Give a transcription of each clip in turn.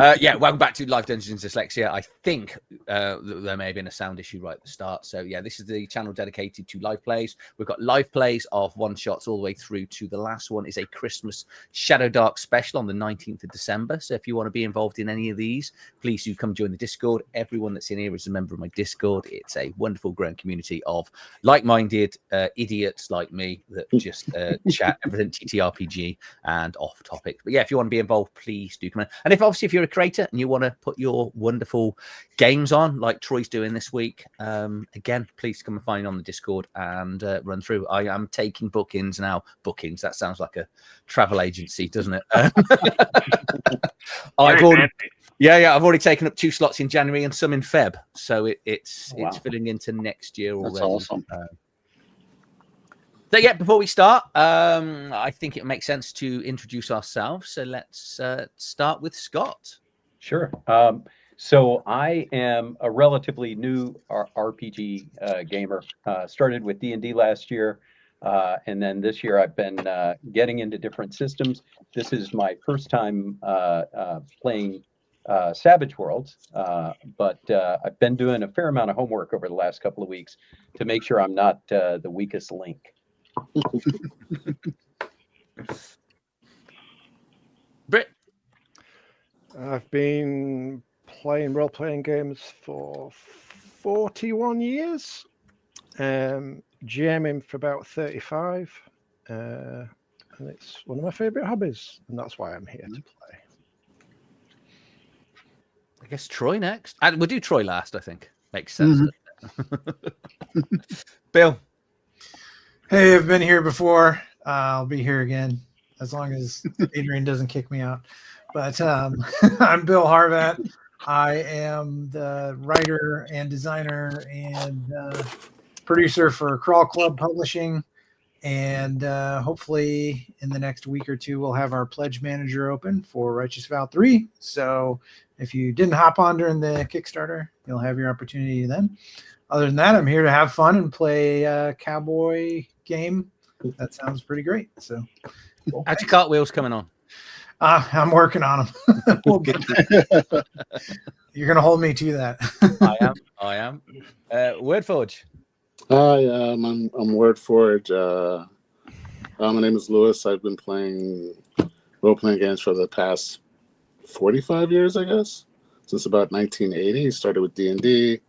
Yeah, welcome back to Live Dungeons Dyslexia. I think there may have been a sound issue right at the start. So yeah, this is the channel dedicated to live plays. We've got live plays of one shots all the way through to the last one is a Christmas Shadow Dark special on the 19th of December. So if you want to be involved in any of these, please do come join the Discord. Everyone that's in here is a member of my Discord. It's a wonderful growing community of like-minded idiots like me that just chat everything TTRPG and off topic. But yeah, if you want to be involved, please do come in. And if you're a creator and you want to put your wonderful games on like Troy's doing this week, again, please come and find me on the Discord and run through. I am taking bookings now. Bookings, that sounds like a travel agency, doesn't it? I've already taken up 2 slots in January and some in Feb, so it's filling into next year already. That's awesome. So yeah, before we start, I think it makes sense to introduce ourselves. So let's start with Scott. Sure. So I am a relatively new RPG gamer. Started with D&D last year, and then this year I've been getting into different systems. This is my first time playing Savage Worlds, but I've been doing a fair amount of homework over the last couple of weeks to make sure I'm not the weakest link. Britt. I've been playing role-playing games for 41 years, GMing for about 35, and it's one of my favorite hobbies, and that's why I'm here to play. I guess Troy next. We'll do Troy last, I think. Makes sense. Bill. Hey, I've been here before. I'll be here again as long as Adrian doesn't kick me out. But I'm Bill Harvat. I am the writer and designer and producer for Crawl Club Publishing. And hopefully in the next week or two, we'll have our pledge manager open for Righteous Vow 3. So if you didn't hop on during the Kickstarter, you'll have your opportunity then. Other than that, I'm here to have fun and play a cowboy game. That sounds pretty great. So, cool. How's your cartwheels coming on? I'm working on them. You're going to hold me to that. I am. Wordforge. Hi, I'm Wordforge. My name is Lewis. I've been playing role-playing games for the past 45 years, I guess, since about 1980. Started with D&D.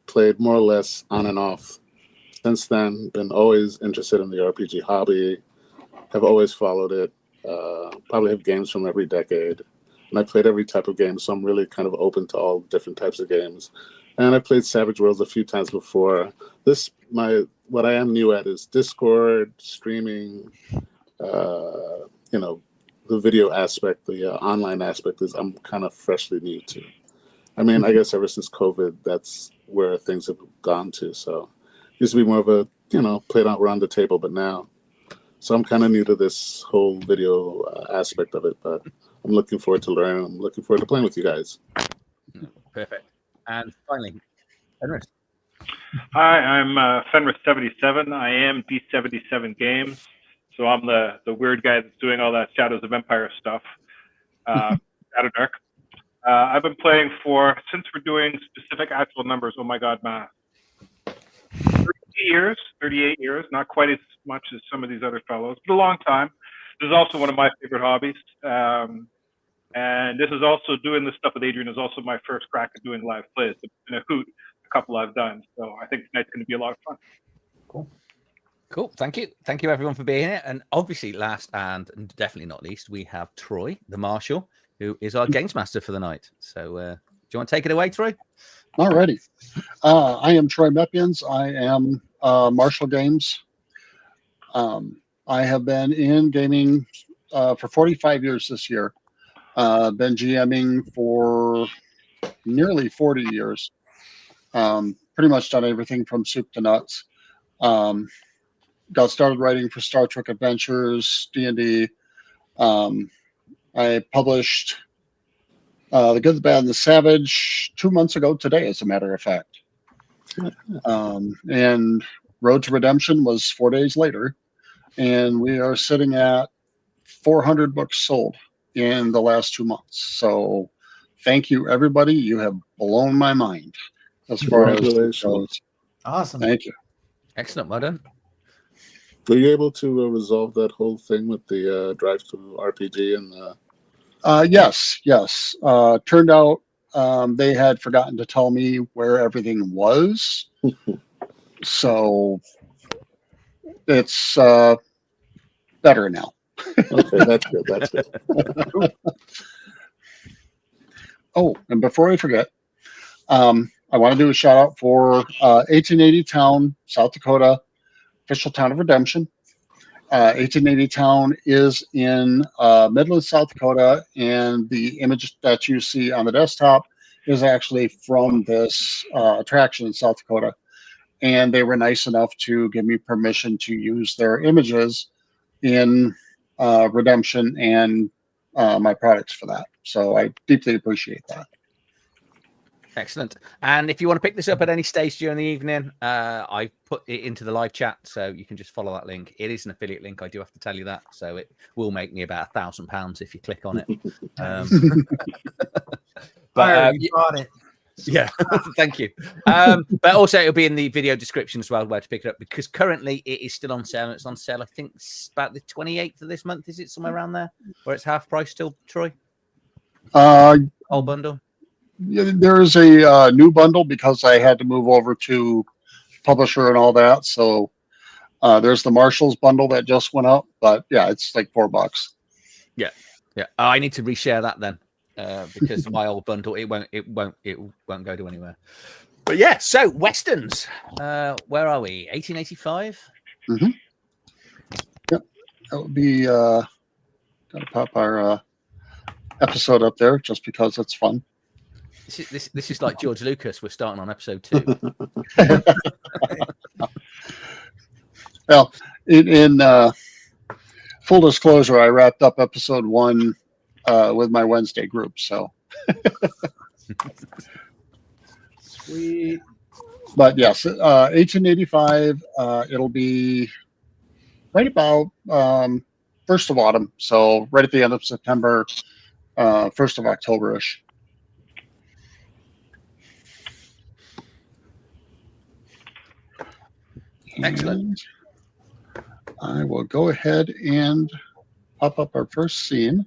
Played more or less on and off since then. Been always interested in the RPG hobby. Have always followed it. Probably have games from every decade. And I played every type of game, so I'm really kind of open to all different types of games. And I played Savage Worlds a few times before. What I am new at is Discord, streaming, the video aspect, the online aspect is I'm kind of freshly new to. I mean, I guess ever since COVID, that's where things have gone to. So it used to be more of a, played out around the table, but now. So I'm kind of new to this whole video aspect of it, but I'm looking forward to learning. I'm looking forward to playing with you guys. Perfect. And finally, Fenris. Hi, I'm Fenris77. I am D77 Games. So I'm the weird guy that's doing all that Shadows of Empire stuff. Shadow Dark. I've been playing since we're doing specific actual numbers, oh my God, math. 38 years, not quite as much as some of these other fellows, but a long time. This is also one of my favorite hobbies. And this is also doing this stuff with Adrian is also my first crack at doing live plays. It's been a hoot, a couple I've done. So I think tonight's going to be a lot of fun. Cool. Thank you. Thank you, everyone, for being here. And obviously, last and definitely not least, we have Troy, the Marshal, who is our games master for the night. So do you want to take it away, Troy? Alrighty. I am Troy Mepians. I am Marshall Games. I have been in gaming for 45 years this year. Been GMing for nearly 40 years. Pretty much done everything from soup to nuts. Got started writing for Star Trek Adventures, D&D. I published The Good, the Bad, and the Savage 2 months ago today, as a matter of fact. And Road to Redemption was 4 days later. And we are sitting at 400 books sold in the last 2 months. So thank you, everybody. You have blown my mind as far as it goes. Awesome. Thank you. Excellent. Well done. Were you able to resolve that whole thing with the drive to RPG and Yes. Turned out they had forgotten to tell me where everything was. So it's better now. okay, that's good. That's good. Oh, and before I forget, I want to do a shout out for 1880 Town, South Dakota, official town of redemption. 1880 Town is in Midland, South Dakota, and the image that you see on the desktop is actually from this attraction in South Dakota. And they were nice enough to give me permission to use their images in redemption and my products for that. So I deeply appreciate that. Excellent. And if you want to pick this up at any stage during the evening, I put it into the live chat, so you can just follow that link. It is an affiliate link, I do have to tell you that. So it will make me about £1,000 if you click on it. But you bought it. Yeah, thank you. But also it'll be in the video description as well where to pick it up, because currently it is still on sale. It's on sale, I think, about the 28th of this month. Is it somewhere around there where it's half price still, Troy? Whole bundle? Yeah, there is a new bundle because I had to move over to publisher and all that. So there's the Marshalls bundle that just went up, but yeah, it's like $4. Yeah. I need to reshare that then, because my old bundle it won't go to anywhere. But yeah, so westerns. Where are we? 1885. Mm-hmm. Yep, that would be. Gotta pop our episode up there just because it's fun. This is like George Lucas. We're starting on episode 2. Well, in full disclosure, I wrapped up episode 1 with my Wednesday group. So Sweet. But yes, 1885. It'll be right about 1st of autumn. So right at the end of September, 1st of October-ish. Excellent. And I will go ahead and pop up our first scene.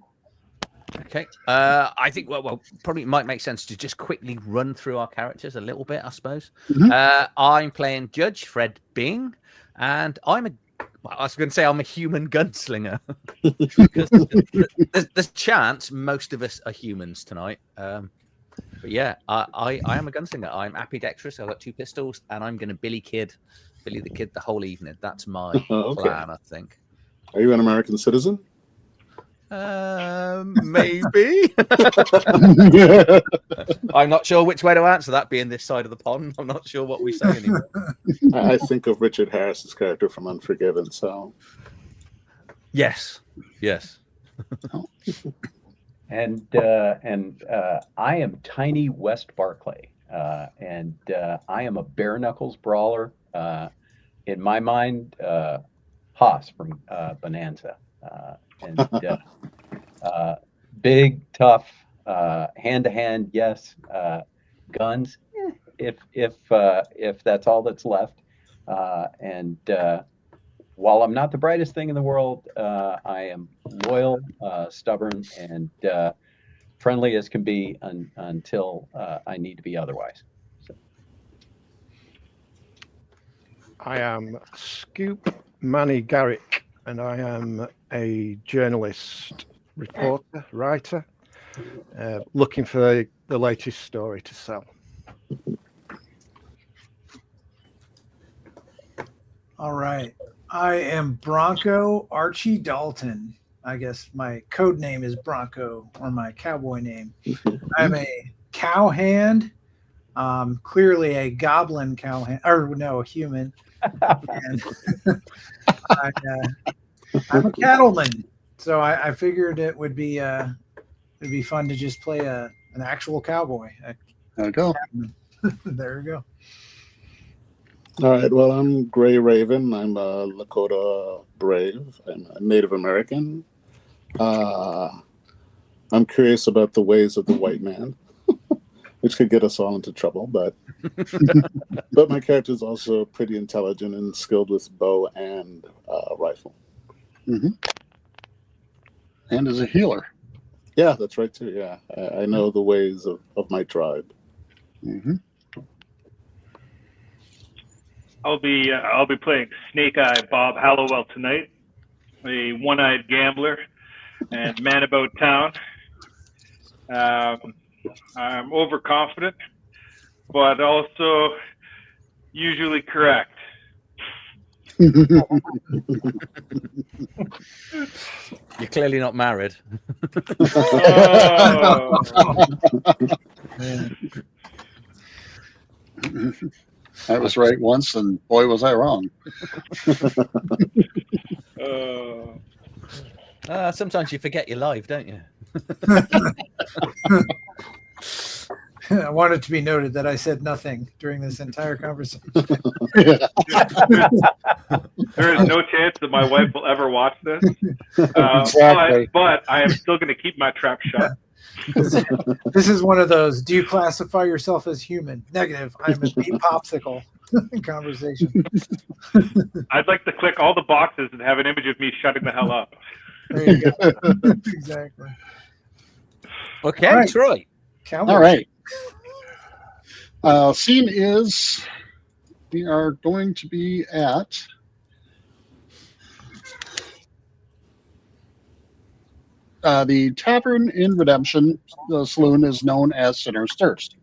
Okay. I think well, probably might make sense to just quickly run through our characters a little bit, I suppose. Mhm. I'm playing Judge Fred Bing, and I was going to say I'm a human gunslinger. Because there's a chance most of us are humans tonight. But yeah, I am a gunslinger. I'm ambidextrous. I've got 2 pistols, and I'm going to Billy the Kid the whole evening. That's my Okay. plan, I think. Are you an American citizen? Maybe. I'm not sure which way to answer that, being this side of the pond. I'm not sure what we say anymore. I think of Richard Harris's character from Unforgiven. So Yes. And I am Tiny West Barclay, and I am a bare knuckles brawler. In my mind, Haas from Bonanza, and big, tough, hand to hand. Yes, guns. If that's all that's left, and while I'm not the brightest thing in the world, I am loyal, stubborn, and friendly as can be until I need to be otherwise. So. I am Scoop Manny Garrick, and I am a journalist, reporter, writer, looking for the latest story to sell. All right. I am Bronco Archie Dalton. I guess my code name is Bronco, or my cowboy name. I'm a cowhand, clearly a goblin cowhand, or no, a human. And I'm a cattleman, so I figured it would be it'd be fun to just play an actual cowboy. There we go. There we go. all right. Well, I'm Gray Raven. I'm a Lakota Brave. I'm a Native American. I'm curious about the ways of the white man, which could get us all into trouble. But but my character is also pretty intelligent and skilled with bow and rifle. Mm-hmm. And as a healer. Yeah, that's right too. Yeah, I know the ways of my tribe. Mm-hmm. I'll be playing Snake Eye Bob Hallowell tonight, a one-eyed gambler and man about town. I'm overconfident, but also usually correct. You're clearly not married. Oh. I was right once, and boy, was I wrong. Sometimes you forget you're live, don't you? I want it to be noted that I said nothing during this entire conversation. There is no chance that my wife will ever watch this. Exactly. But I am still going to keep my trap shut. This is one of those, do you classify yourself as human? Negative. I'm a meat popsicle conversation. I'd like to click all the boxes and have an image of me shutting the hell up. There you go. Exactly. Okay, All right. Troy. Cowboy. All right. Scene is we are going to be at the Tavern in Redemption. The saloon is known as Sinner's Thirst.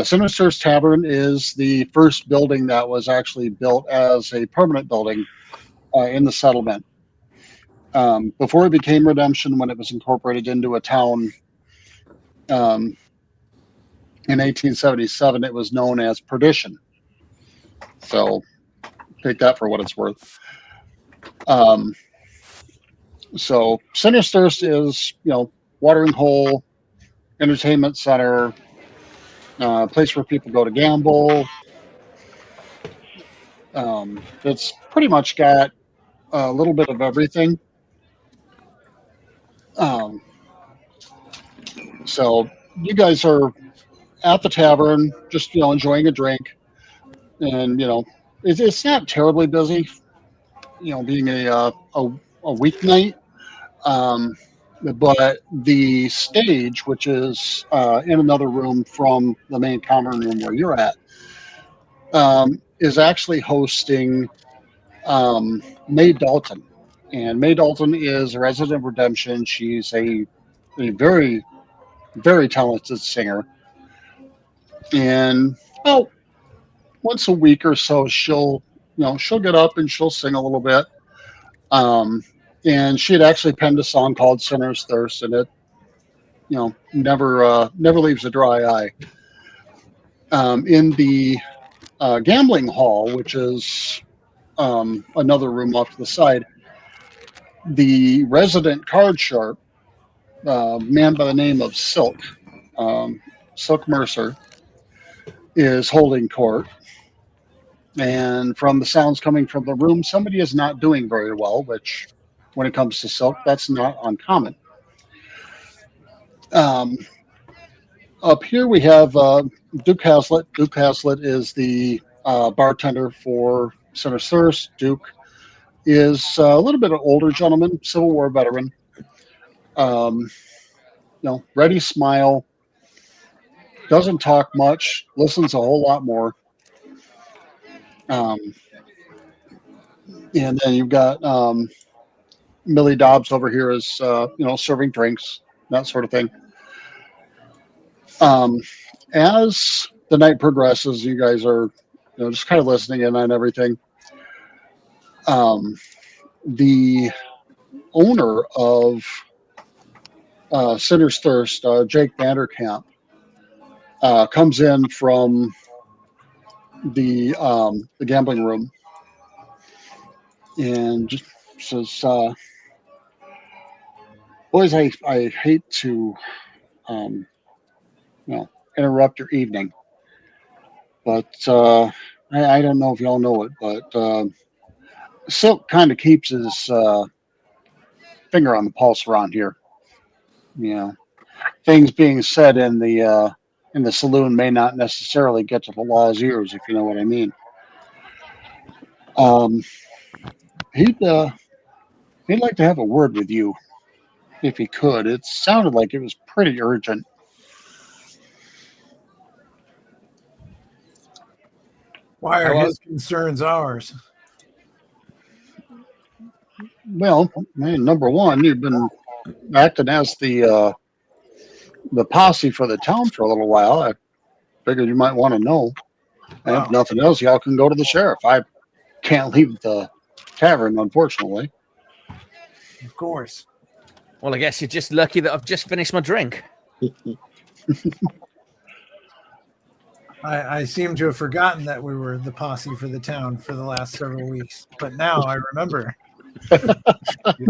Sinner's Thirst Tavern is the first building that was actually built as a permanent building in the settlement. Before it became Redemption, when it was incorporated into a town in 1877, it was known as Perdition. So take that for what it's worth. So Sinner's Thirst is, watering hole, entertainment center, place where people go to gamble. It's pretty much got a little bit of everything. So you guys are at the tavern, just enjoying a drink, and it's not terribly busy. Being a weeknight. But the stage, which is in another room from the main common room where you're at, is actually hosting Mae Dalton. And Mae Dalton is a resident of Redemption. She's a very, very talented singer. And once a week or so, she'll get up and she'll sing a little bit. And she had actually penned a song called Sinner's Thirst, and it never leaves a dry eye. In the gambling hall, which is another room off to the side, the resident card sharp, man by the name of Silk Mercer, is holding court. And from the sounds coming from the room, somebody is not doing very well, which, when it comes to Silk, that's not uncommon. Up here we have Duke Haslett. Duke Haslett is the bartender for Sinner's Thirst. Duke is a little bit of an older gentleman, Civil War veteran. Ready smile, doesn't talk much, listens a whole lot more. And then you've got Millie Dobbs over here is serving drinks, that sort of thing. As the night progresses, you guys are just kind of listening in on everything. The owner of Sinner's Thirst, Jake Vanderkamp, comes in from the gambling room and just says, "Boys, I hate to interrupt your evening, but I don't know if y'all know it, but Silk kind of keeps his finger on the pulse around here. you know, things being said in the saloon may not necessarily get to the law's ears, if you know what I mean. He'd like to have a word with you if he could. It sounded like it was pretty urgent. Why are How his concerns ours? Well, man, number one, you've been acting as the posse for the town for a little while. I figured you might want to know. And if Oh, nothing else, y'all can go to the sheriff. I can't leave the tavern, unfortunately. of course. Well, I guess you're just lucky that I've just finished my drink. I seem to have forgotten that we were the posse for the town for the last several weeks, but now I remember. You've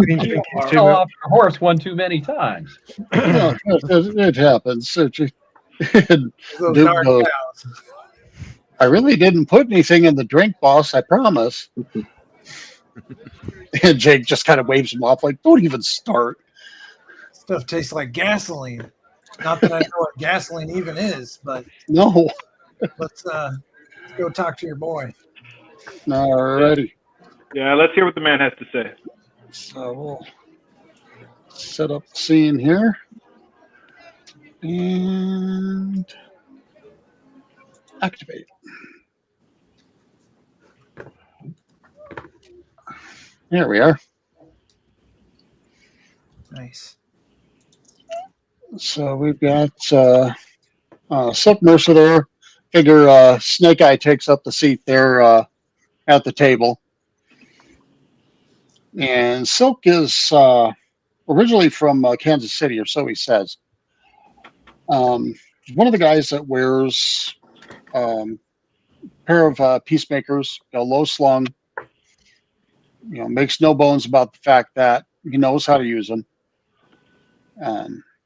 been You drinking too fell much. off your horse one too many times. Yeah, it happens. Those darn Dude, cows. I really didn't put anything in the drink, boss. I promise. And Jake just kind of waves him off, like, "Don't even start." Stuff tastes like gasoline. Not that I know what gasoline even is, but No, let's go talk to your boy. alrighty. Yeah, let's hear what the man has to say. So we'll set up the scene here. And activate. There we are. Nice. So we've got Silk Mercer there. Figure Snake Eye takes up the seat there at the table. And Silk is originally from Kansas City, or so he says. One of the guys that wears a pair of peacemakers, low slung, makes no bones about the fact that he knows how to use them.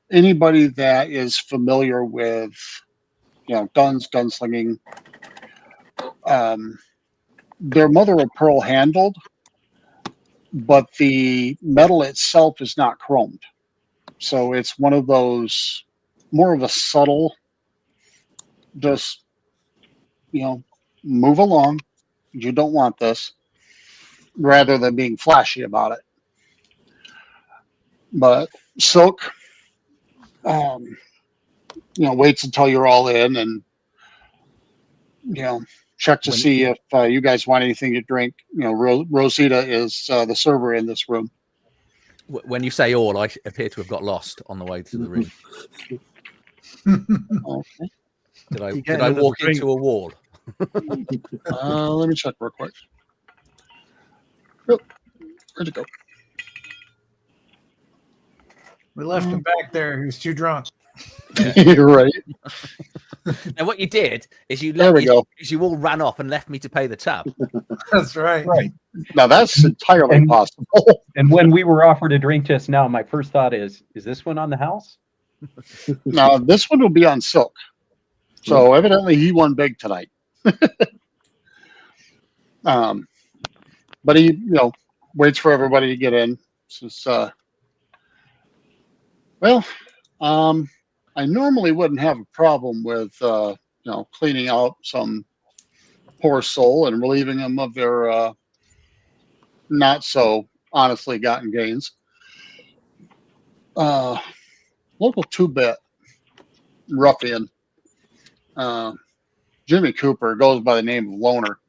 Anybody that is familiar with, guns, gunslinging, their mother of pearl handled, but the metal itself is not chromed. So it's one of those more of a subtle, just, move along. You don't want this, rather than being flashy about it. But Silk, waits until you're all in and, check to see if you guys want anything to drink. Rosita is the server in this room. When you say all, I appear to have got lost on the way to the room. Okay. Did I walk into a wall? Let me check real quick. Oh, where'd it go? We left him back there. He was too drunk. You're right. And what you did is you all ran off and left me to pay the tab. That's right. Right. Now that's entirely possible. And when we were offered a drink just now, my first thought is this one on the house? Now this one will be on Silk. So evidently he won big tonight. But he, waits for everybody to get in. I normally wouldn't have a problem with, cleaning out some poor soul and relieving them of their not so honestly gotten gains. Local 2-bit ruffian, Jimmy Cooper, goes by the name of Loner,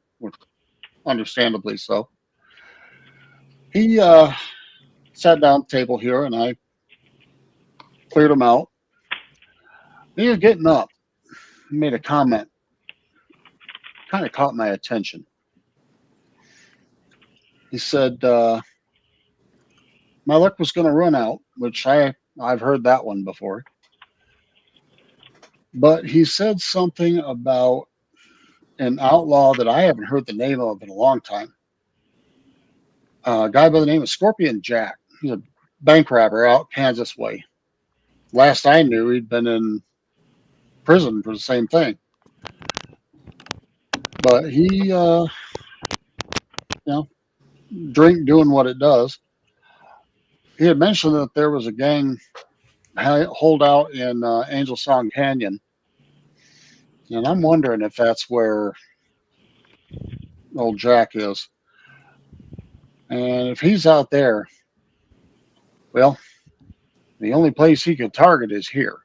understandably so. He sat down at the table here, and I cleared him out. He was getting up. He made a comment. Kind of caught my attention. He said, my luck was going to run out, which I've heard that one before. But he said something about an outlaw that I haven't heard the name of in a long time. A guy by the name of Scorpion Jack. He's a bank robber out Kansas way. Last I knew, he'd been in prison for the same thing. But he, drink doing what it does. He had mentioned that there was a gang hold out in Angel Song Canyon, and I'm wondering if that's where old Jack is. And if he's out there, well, the only place he could target is here.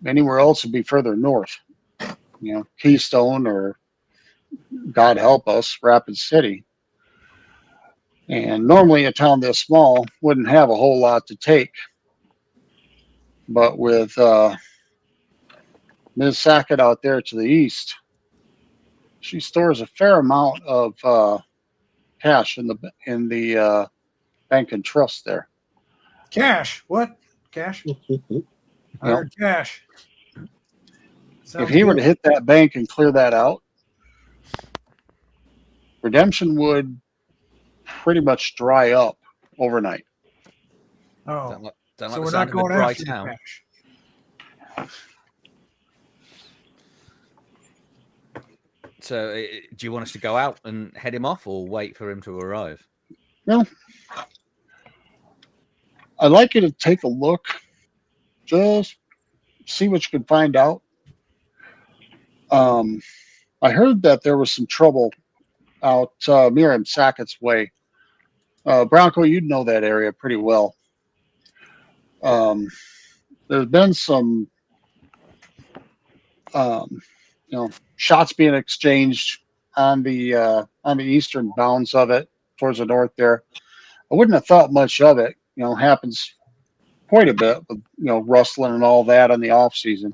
Anywhere else would be further north, Keystone or, God help us, Rapid City. And normally a town this small wouldn't have a whole lot to take. But with Ms. Sackett out there to the east, she stores a fair amount of cash in the bank and trust there. Cash? What? Cash? I heard cash. If he were to hit that bank and clear that out, redemption would pretty much dry up overnight. Oh, don't so like we're the not sound of a going dry after the town. cash. So, do you want us to go out and head him off, or wait for him to arrive? Well, I'd like you to take a look, just see what you can find out. I heard that there was some trouble out Miriam Sackett's way. Bronco, you'd know that area pretty well. There's been some, shots being exchanged on the eastern bounds of it towards the north there. I wouldn't have thought much of it. Happens quite a bit with rustling and all that in the off season.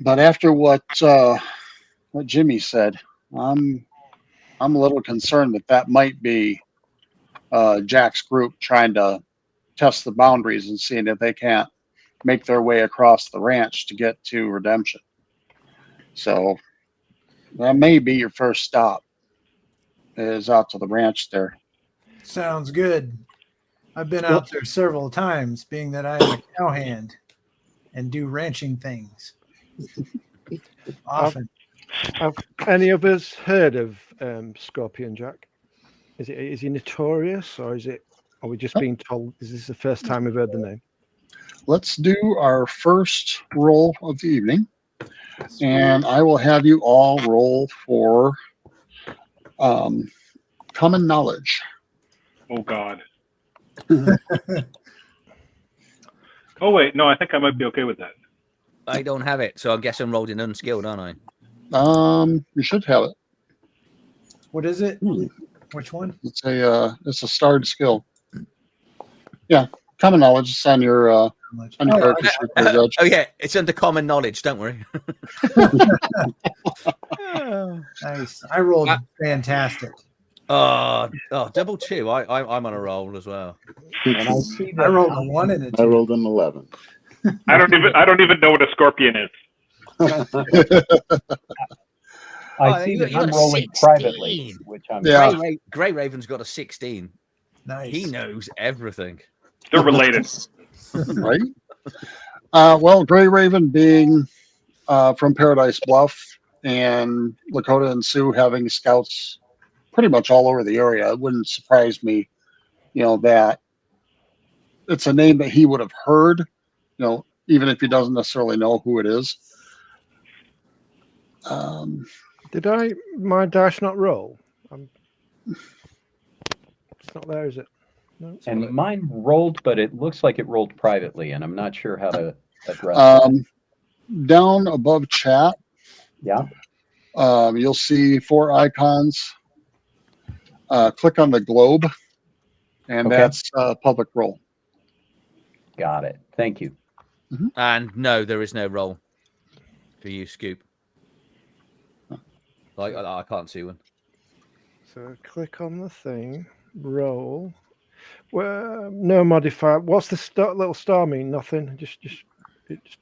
But after what Jimmy said, I'm a little concerned that might be Jack's group trying to test the boundaries and seeing if they can't make their way across the ranch to get to Redemption. So that may be your first stop, is out to the ranch there. Sounds good. I've been out there several times, being that I am a cowhand and do ranching things. Often. Have any of us heard of Scorpion Jack? Is he notorious, or are we just being told? Is this the first time we've heard the name? Let's do our first roll of the evening, and I will have you all roll for common knowledge. Oh God. Oh wait, no, I think I might be okay with that. I don't have it, so I guess I'm rolled in unskilled, aren't I? You should have it. What is it? Which one? It's a starred skill. Yeah, common knowledge is on your character sheet there, Judge. Oh yeah, it's under common knowledge. Don't worry. Nice. I rolled fantastic. Oh, double two. I'm on a roll as well. And I see I that rolled a 1 and a 2. I rolled an 11. I don't even know what a scorpion is. I see that I'm rolling 16. privately, which I'm Grey Raven's got a 16. Nice. He knows everything. They're related. Right? Well, Gray Raven being from Paradise Bluff, and Lakota and Sioux having scouts pretty much all over the area, it wouldn't surprise me, that it's a name that he would have heard, even if he doesn't necessarily know who it is. Did my dice not roll? It's not there, is it? No, and mine rolled, but it looks like it rolled privately, and I'm not sure how to address it. Down above chat, Yeah. You'll see 4 icons. Click on the globe, and that's public roll. Got it. Thank you. And no, there is no roll for you, Scoop. Like I can't see one. So click on the thing, roll. Well, no modifier. What's the little star mean? Nothing. Just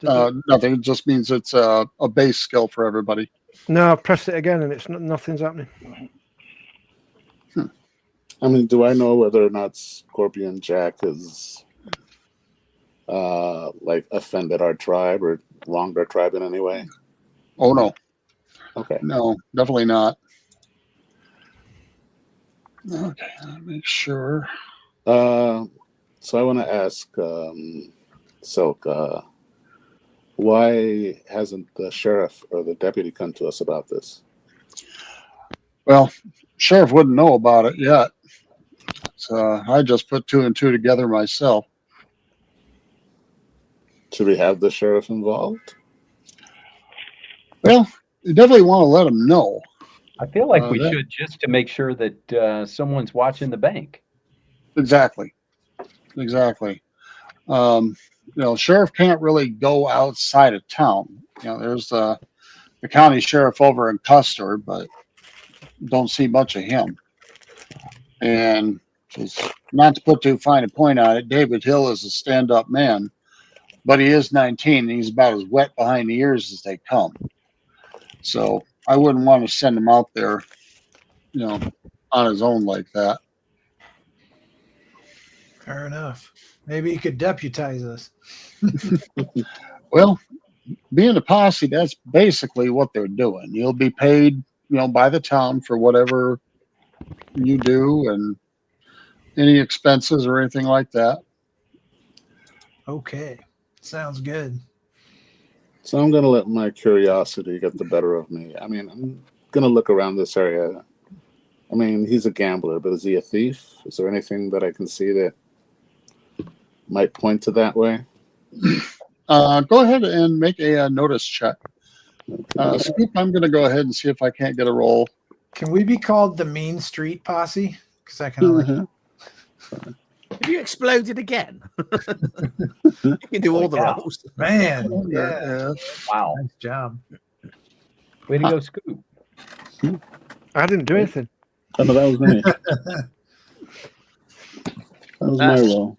Nothing. It just means it's a base skill for everybody. No, I've pressed it again and it's nothing's happening. I mean, do I know whether or not Scorpion Jack is offended our tribe or wronged our tribe in any way? Oh no. Okay. No, definitely not. Okay, I'll make sure. So I want to ask Silk, why hasn't the sheriff or the deputy come to us about this? Well, sheriff wouldn't know about it yet. So I just put 2 and 2 together myself. Should we have the sheriff involved? Well, you definitely want to let him know. I feel like we that- should, just to make sure that someone's watching the bank. Exactly. Sheriff can't really go outside of town. There's the county sheriff over in Custer, but don't see much of him. And just not to put too fine a point on it, David Hill is a stand-up man, but he is 19 and he's about as wet behind the ears as they come. So I wouldn't want to send him out there, on his own like that. Fair enough. Maybe you could deputize us. Well, being a posse, that's basically what they're doing. You'll be paid, by the town for whatever you do and any expenses or anything like that. Okay. Sounds good. So I'm going to let my curiosity get the better of me. I mean, I'm going to look around this area. I mean, he's a gambler, but is he a thief? Is there anything that I can see that might point to that way? Go ahead and make a notice check. Scoop, I'm going to go ahead and see if I can't get a roll. Can we be called the Mean Street Posse? Because I kind of like. Have you exploded again? You can do all the Yeah. roles. Man, yeah. Yeah. Wow. Nice job. Way to go, Scoop. I didn't do anything. Oh, no, that was me. That was my role.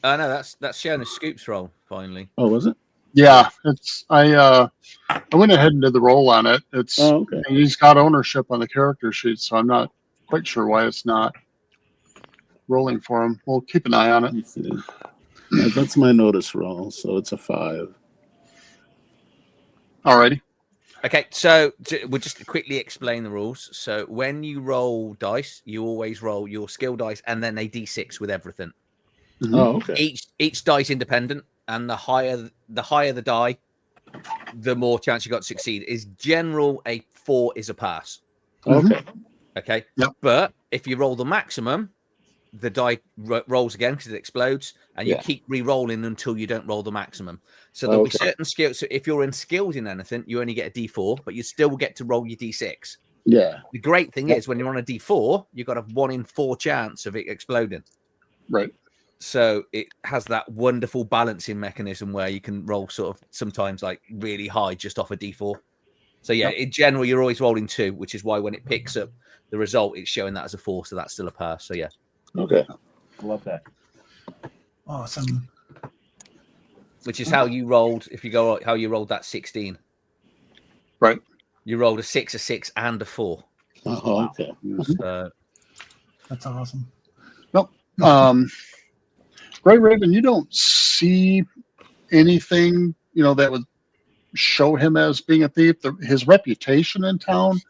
Oh no, that's showing a Scoop's role finally. Oh, was it? Yeah, I went ahead and did the roll on it. Oh, okay. He's got ownership on the character sheet, so I'm not quite sure why it's not rolling for him. We'll keep an eye on it. Let's see. Yeah, that's my notice roll, so it's a 5. Alrighty. Okay, so we'll just quickly explain the rules. So when you roll dice, you always roll your skill dice and then a d6 with everything. Oh, okay. Each dice independent, and the higher the die, the more chance you got to succeed. Is general a 4 is a pass. Okay. Okay. Yep. But if you roll the maximum, the die rolls again because it explodes, and you keep re-rolling until you don't roll the maximum. So there'll be certain skills. So if you're skilled in anything, you only get a D4, but you still get to roll your D6. Yeah. The great thing is when you're on a D4, you've got a 1 in 4 chance of it exploding. Right. So it has that wonderful balancing mechanism where you can roll sort of sometimes like really high just off a D4. So yeah, in general, you're always rolling 2, which is why when it picks up the result, it's showing that as a 4, so that's still a pass. So yeah. Okay. Love that. Awesome. Which is how you rolled. If you go how you rolled that 16, Right. You rolled a 6, a 6, and a 4. Oh, okay. So, That's awesome. Gray Raven, you don't see anything, that would show him as being a thief. His reputation in town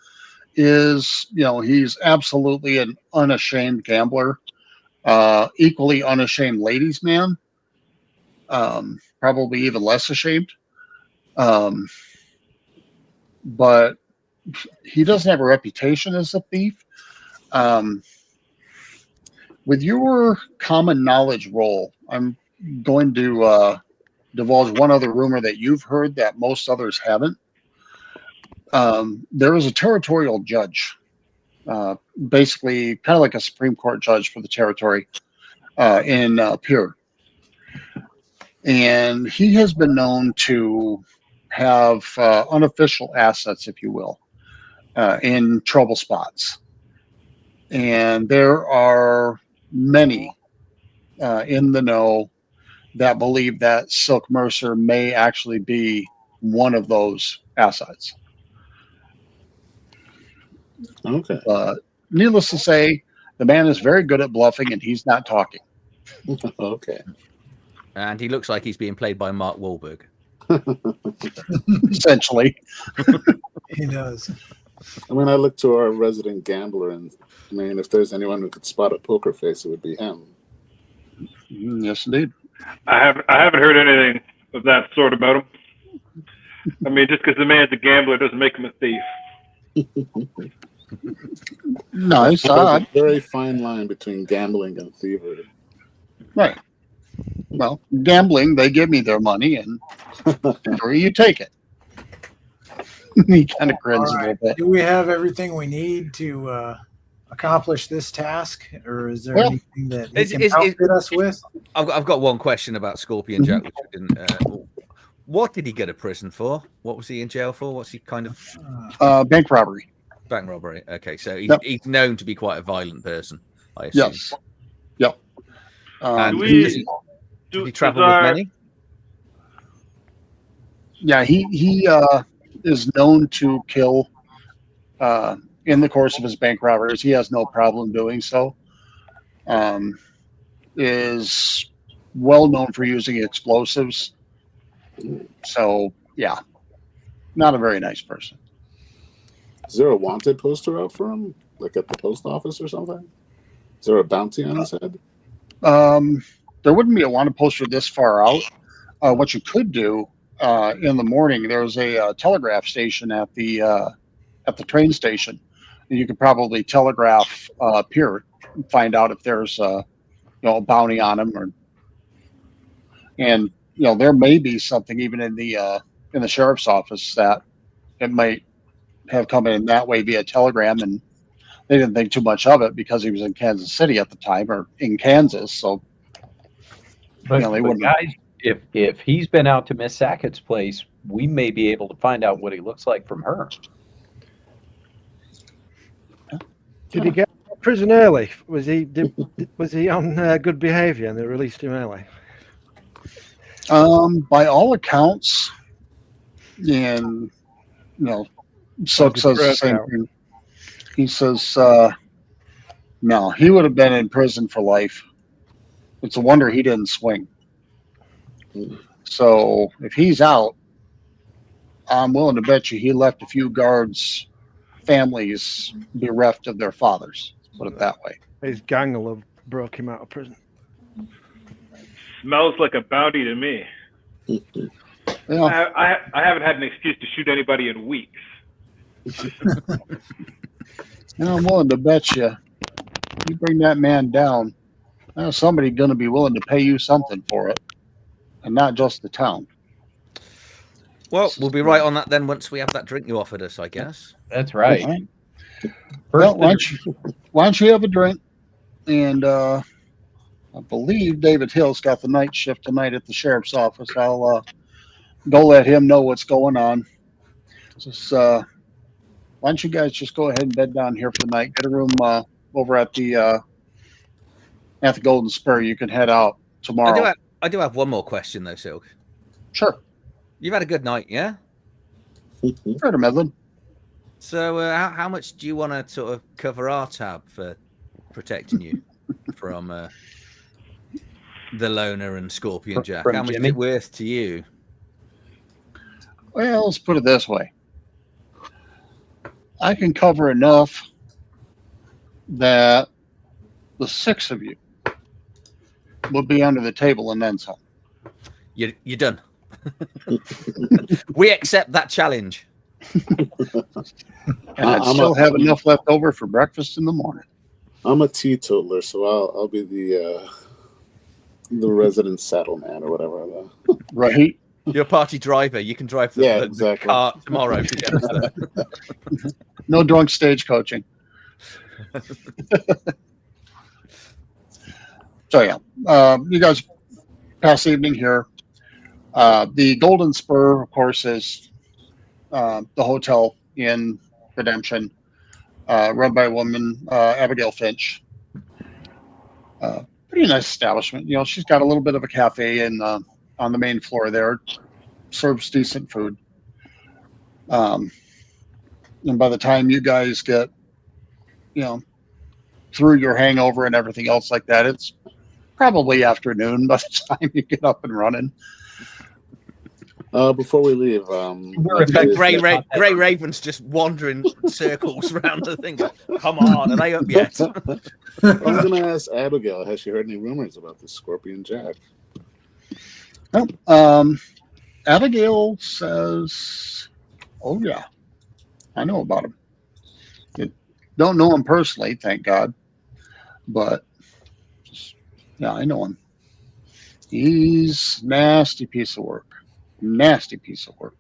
is, he's absolutely an unashamed gambler, equally unashamed ladies' man, probably even less ashamed. But he doesn't have a reputation as a thief. With your common knowledge roll, I'm going to divulge one other rumor that you've heard that most others haven't. There is a territorial judge, basically kind of like a Supreme Court judge for the territory in Pierre. And he has been known to have unofficial assets, if you will, in trouble spots. And there are many in the know that believe that Silk Mercer may actually be one of those assets. Okay. Needless to say, the man is very good at bluffing, and he's not talking. Okay. and he looks like he's being played by Mark Wahlberg. Essentially. He does. I mean, I look to our resident gambler, and I mean, if there's anyone who could spot a poker face, it would be him. Yes, indeed. I haven't heard anything of that sort about him. I mean, just because the man's a gambler doesn't make him a thief. Nice. There's a very fine line between gambling and thievery. Right. Well, gambling, they give me their money, and you take it. He kind of grins a little bit. Do we have everything we need to accomplish this task, or is there Well, anything that he can outfit us with? I've got one question about Scorpion Jack, which we didn't. What did he go to prison for? What was he in jail for? What's he kind of? Bank robbery. Bank robbery. Okay, so Yep. he's known to be quite a violent person, I assume. Yes. Yep. And Does did he travel with many? Yeah, he is known to kill in the course of his bank robberies. He has no problem doing so. Is well known for using explosives. So, yeah, not a very nice person. Is there a wanted poster out for him, like at the post office or something? Is there a bounty on his head? There wouldn't be a wanted poster this far out. What you could do in the morning, there's a telegraph station at the train station. You could probably telegraph up here and find out if there's a bounty on him, and there may be something even in the sheriff's office that it might have come in that way via telegram, and they didn't think too much of it because he was in Kansas City at the time, or in Kansas. So, But, they but wouldn't. guys, if he's been out to Miss Sackett's place, we may be able to find out what he looks like from her. Did he get out of prison early? Was he on good behaviour and they released him early? By all accounts, and Silk says the same thing. He says, no, he would have been in prison for life. It's a wonder he didn't swing. So if he's out, I'm willing to bet you he left a few guards' families bereft of their fathers. Put it that way. His gang will have broke him out of prison. Smells like a bounty to me. Yeah. I haven't had an excuse to shoot anybody in weeks. I'm willing to bet you bring that man down, somebody's going to be willing to pay you something for it, and not just the town. Well, we'll be right on that then once we have that drink you offered us, I guess. That's right. All right. Well, why don't you have a drink? And I believe David Hill's got the night shift tonight at the sheriff's office. I'll go let him know what's going on. Just why don't you guys just go ahead and bed down here for the night? Get a room over at the Golden Spur. You can head out tomorrow. I do have one more question though, Silk. Sure. You've had a good night, yeah? Fair to Midland. So how much do you want to sort of cover our tab for protecting you from the Loner and Scorpion Jack? From How much Jimmy? is it worth to you? Well, let's put it this way. I can cover enough that the six of you will be under the table and then some. You're done. We accept that challenge. And I'd still have enough left over for breakfast in the morning. I'm a teetotaler, so I'll be the resident saddle man or whatever. Right. You're a party driver. You can drive the exactly. car tomorrow to get us there. No drunk stage coaching. So yeah, you guys pass the evening here. The Golden Spur, of course, is the hotel in Redemption, run by a woman, Abigail Finch. Pretty nice establishment. She's got a little bit of a cafe on the main floor there. Serves decent food. And by the time you guys get, through your hangover and everything else like that, it's probably afternoon by the time you get up and running. Before we leave, We're like effectively Grey, not that- Grey Raven's just wandering circles around the thing. Come on, are they up yet? I'm going to ask Abigail, has she heard any rumors about the Scorpion Jack? Nope. Abigail says, "Oh yeah, I know about him. Don't know him personally, thank God, but yeah, I know him. He's nasty piece of work. Nasty piece of work.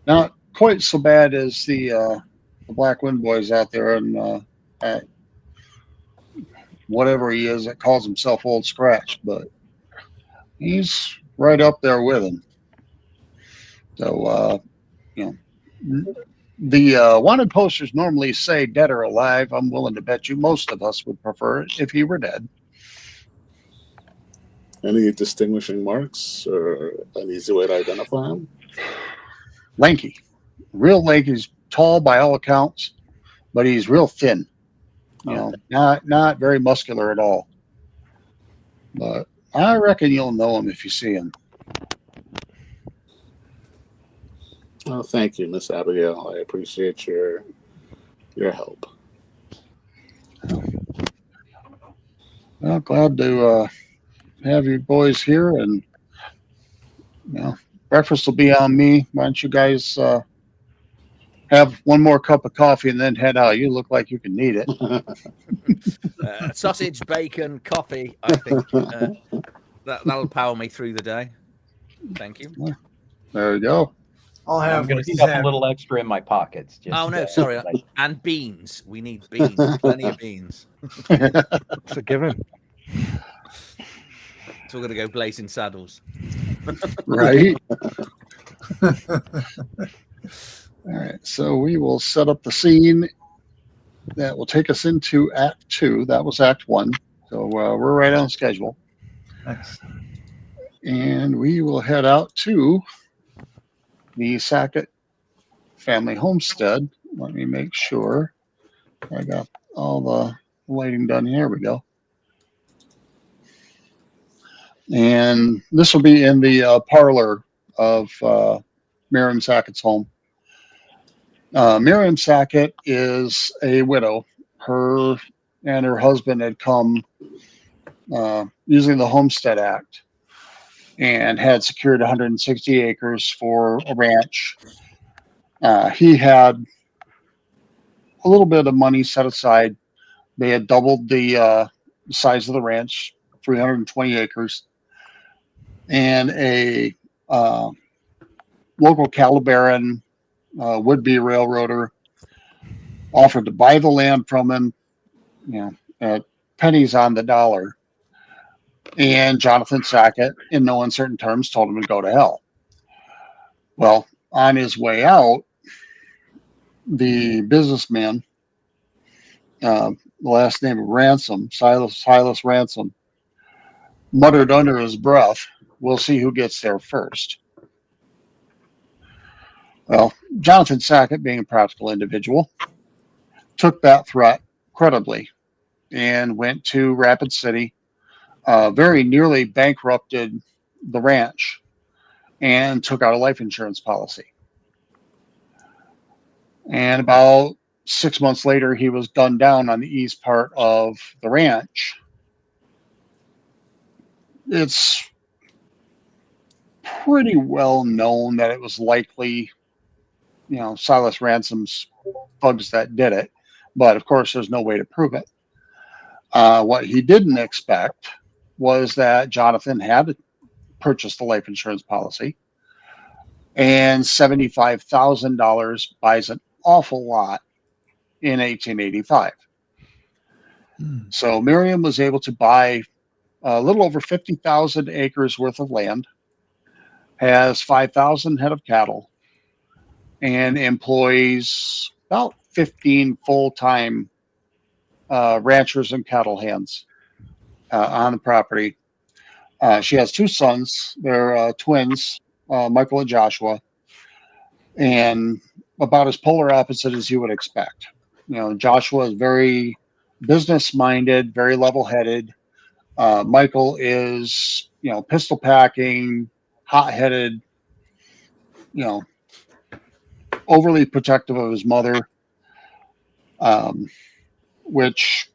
Not quite so bad as the Black Wind Boys out there and whatever he is that calls himself Old Scratch, but he's right up there with him. So the wanted posters normally say dead or alive. I'm willing to bet you most of us would prefer it if he were dead. Any distinguishing marks or an easy way to identify him? Lanky, real lanky. He's tall by all accounts, but he's real thin. Not very muscular at all. But I reckon you'll know him if you see him. Oh, thank you, Miss Abigail. I appreciate your help. Well, glad to have you boys here, and breakfast will be on me. Why don't you guys have one more cup of coffee and then head out? You look like you can need it. Sausage, bacon, coffee. I think that'll power me through the day. Thank you. There you go. I'll I'm have going what to he's stuff a having. little extra in my pockets. Just, Oh no, sorry. like- And beans. We need beans. Plenty of beans. It's a given. So we're gonna go blazing saddles. Right. All right. So we will set up the scene that will take us into Act 2. That was Act 1. So we're right on schedule. Nice. And we will head out to the Sackett family homestead. Let me make sure I got all the lighting done. Here we go. And this will be in the parlor of Miriam Sackett's home. Miriam Sackett is a widow. Her and her husband had come using the Homestead Act and had secured 160 acres for a ranch. He had a little bit of money set aside. They had doubled the size of the ranch, 320 acres, and a local Calabaran would-be railroader offered to buy the land from him, at pennies on the dollar. And Jonathan Sackett, in no uncertain terms, told him to go to hell. Well, on his way out, the businessman, the last name of Ransom, Silas Ransom, muttered under his breath, "We'll see who gets there first." Well, Jonathan Sackett, being a practical individual, took that threat credibly and went to Rapid City, very nearly bankrupted the ranch, and took out a life insurance policy. And about 6 months later, he was gunned down on the east part of the ranch. It's pretty well known that it was likely, Silas Ransom's thugs that did it. But of course, there's no way to prove it. What he didn't expect was that Jonathan had purchased the life insurance policy, and $75,000 buys an awful lot in 1885. So Miriam was able to buy a little over 50,000 acres worth of land, has 5,000 head of cattle, and employs about 15 full-time ranchers and cattle hands on the property. She has two sons. They're twins, Michael and Joshua, and about as polar opposite as you would expect. Joshua is very business-minded, very level-headed. Michael is, pistol packing, hot-headed, overly protective of his mother, which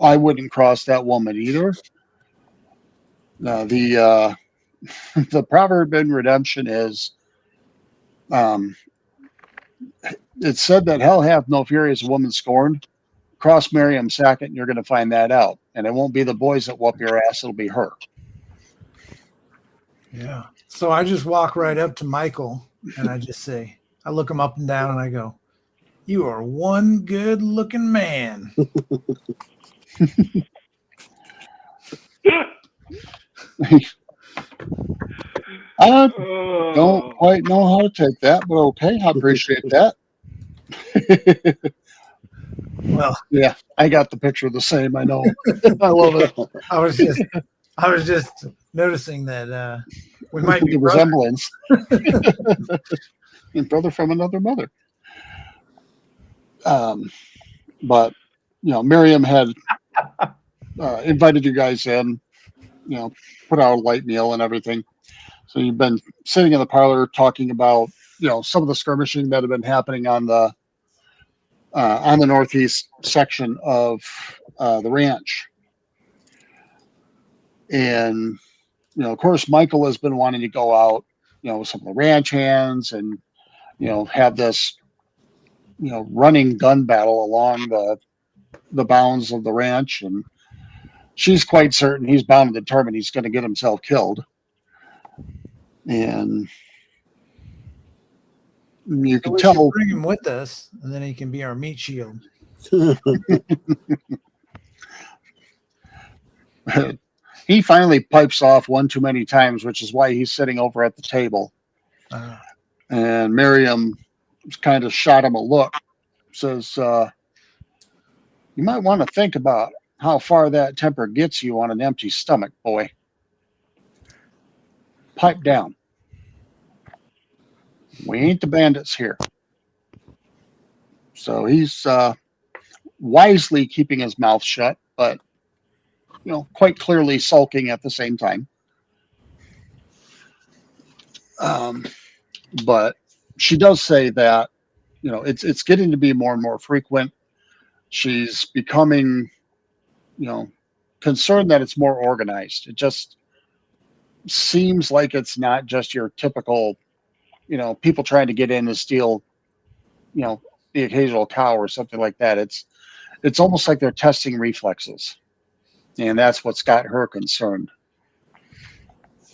I wouldn't cross that woman either. The the proverb in Redemption is, it's said that hell hath no fury as a woman scorned. Cross Miriam Sackett, and you're going to find that out. And it won't be the boys that whoop your ass; it'll be her. Yeah. So I just walk right up to Michael and I just say, I look him up and down and I go, "You are one good looking man." I don't quite know how to take that, but okay, I appreciate that. Well, Yeah, I got the picture the same. I know. I love it. I was just noticing that we might be The brothers. resemblance. Brother from another mother. But Miriam had invited you guys in, put out a light meal and everything. So you've been sitting in the parlor talking about, some of the skirmishing that have been happening on the northeast section of the ranch. And, of course, Michael has been wanting to go out, with some of the ranch hands and, have this, running gun battle along the bounds of the ranch. And she's quite certain he's bound and determined he's going to get himself killed. And you can We should tell. bring him with us, and then he can be our meat shield. He finally pipes off one too many times, which is why he's sitting over at the table. And Miriam kind of shot him a look, says, "You might want to think about how far that temper gets you on an empty stomach, boy. Pipe down. We ain't the bandits here." So he's wisely keeping his mouth shut, but quite clearly sulking at the same time. But she does say that it's getting to be more and more frequent. She's becoming concerned that it's more organized. It just seems like it's not just your typical people trying to get in and steal the occasional cow or something like that. It's almost like they're testing reflexes, and that's what's got her concerned.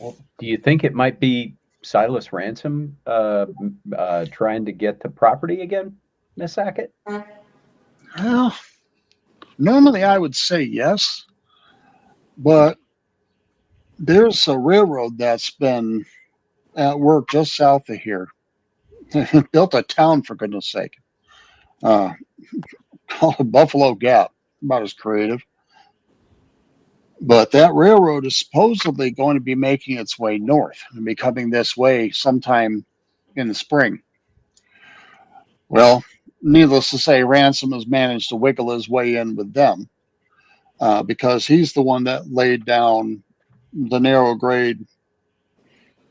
Well, do you think it might be Silas Ransom trying to get the property again, Miss Sackett? Well, normally I would say yes, but there's a railroad that's been at work just south of here. Built a town, for goodness sake. Called Buffalo Gap. About as creative. But that railroad is supposedly going to be making its way north and be coming this way sometime in the spring. Well, needless to say, Ransom has managed to wiggle his way in with them because he's the one that laid down the narrow grade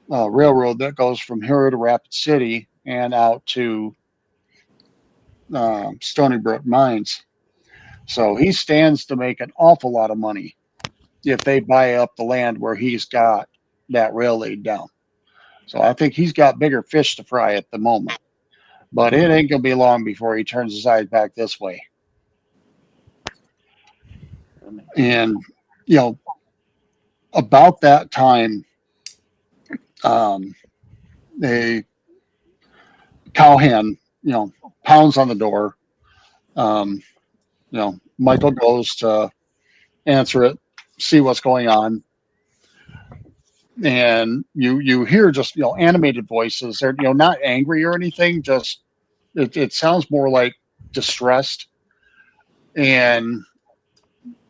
railroad that goes from here to Rapid City and out to Stony Brook Mines. So he stands to make an awful lot of money if they buy up the land where he's got that rail laid down. So I think he's got bigger fish to fry at the moment. But it ain't going to be long before he turns his eyes back this way. And, about that time, a cowhand, pounds on the door. Michael goes to answer it, see what's going on. And you hear just, animated voices. They're, not angry or anything. Just, it sounds more like distressed. And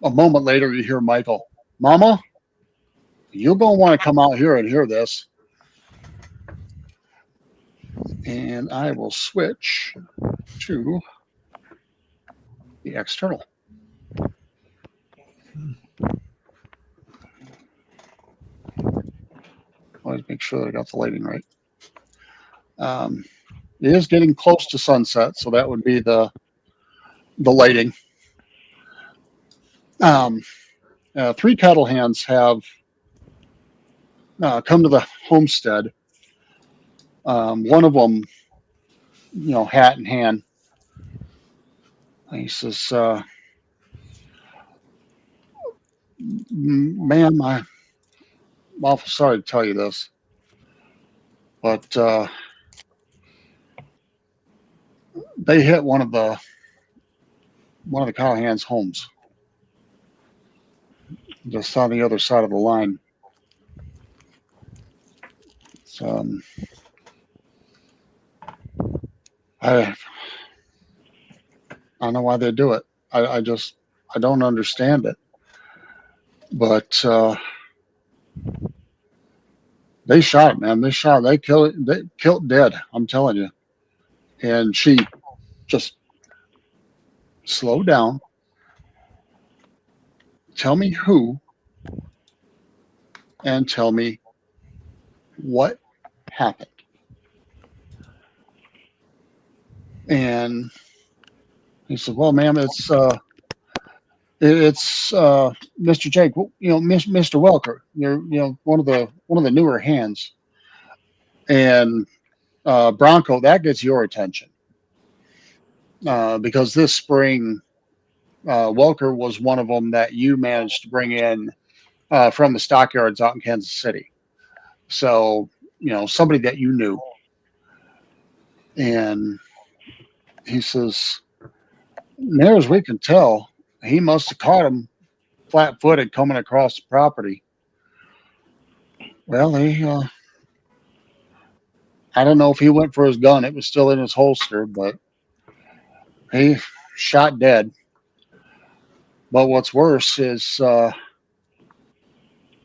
a moment later, you hear Michael, "Mama, you're going to want to come out here and hear this." And I will switch to the external. Always make sure that I got the lighting right. It is getting close to sunset, so that would be the lighting. 3 cattle hands have come to the homestead. One of them, hat in hand. He says, "Ma'am, I'm awful sorry to tell you this, but they hit one of the Callahan's homes just on the other side of the line. So, I don't know why they do it. I don't understand it. But they shot it, man. They killed it. They killed it dead. I'm telling you." And she just slowed down. "Tell me who, and tell me what happened." And he said, "Well, ma'am, it's Mr. Jake. Mr. Welker. You're one of the newer hands, and Bronco. That gets your attention because this spring, Welker was one of them that you managed to bring in from the stockyards out in Kansas City. So somebody that you knew." And he says, "Near as we can tell, he must have caught him flat-footed coming across the property. Well, I don't know if he went for his gun. It was still in his holster, but he shot dead. But what's worse is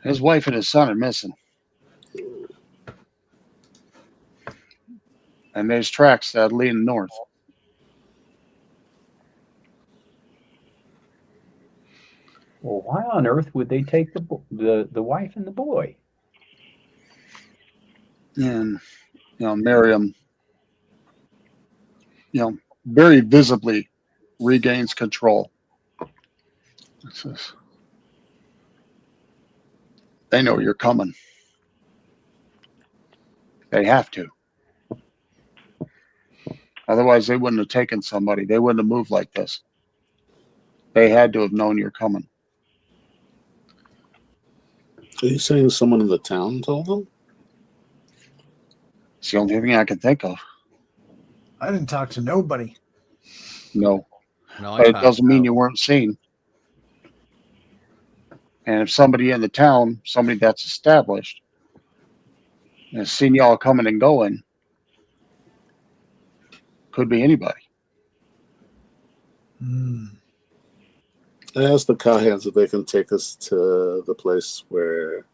his wife and his son are missing. And there's tracks that lead north." Well, why on earth would they take the wife and the boy? And Miriam, very visibly regains control. It says, "They know you're coming. They have to. Otherwise, they wouldn't have taken somebody. They wouldn't have moved like this. They had to have known you're coming." Are you saying someone in the town told them? It's the only thing I can think of. I didn't talk to nobody. No. No, But it doesn't mean you weren't seen. And if somebody in the town, somebody that's established, has seen y'all coming and going, could be anybody. I asked the Cowhands if they can take us to the place where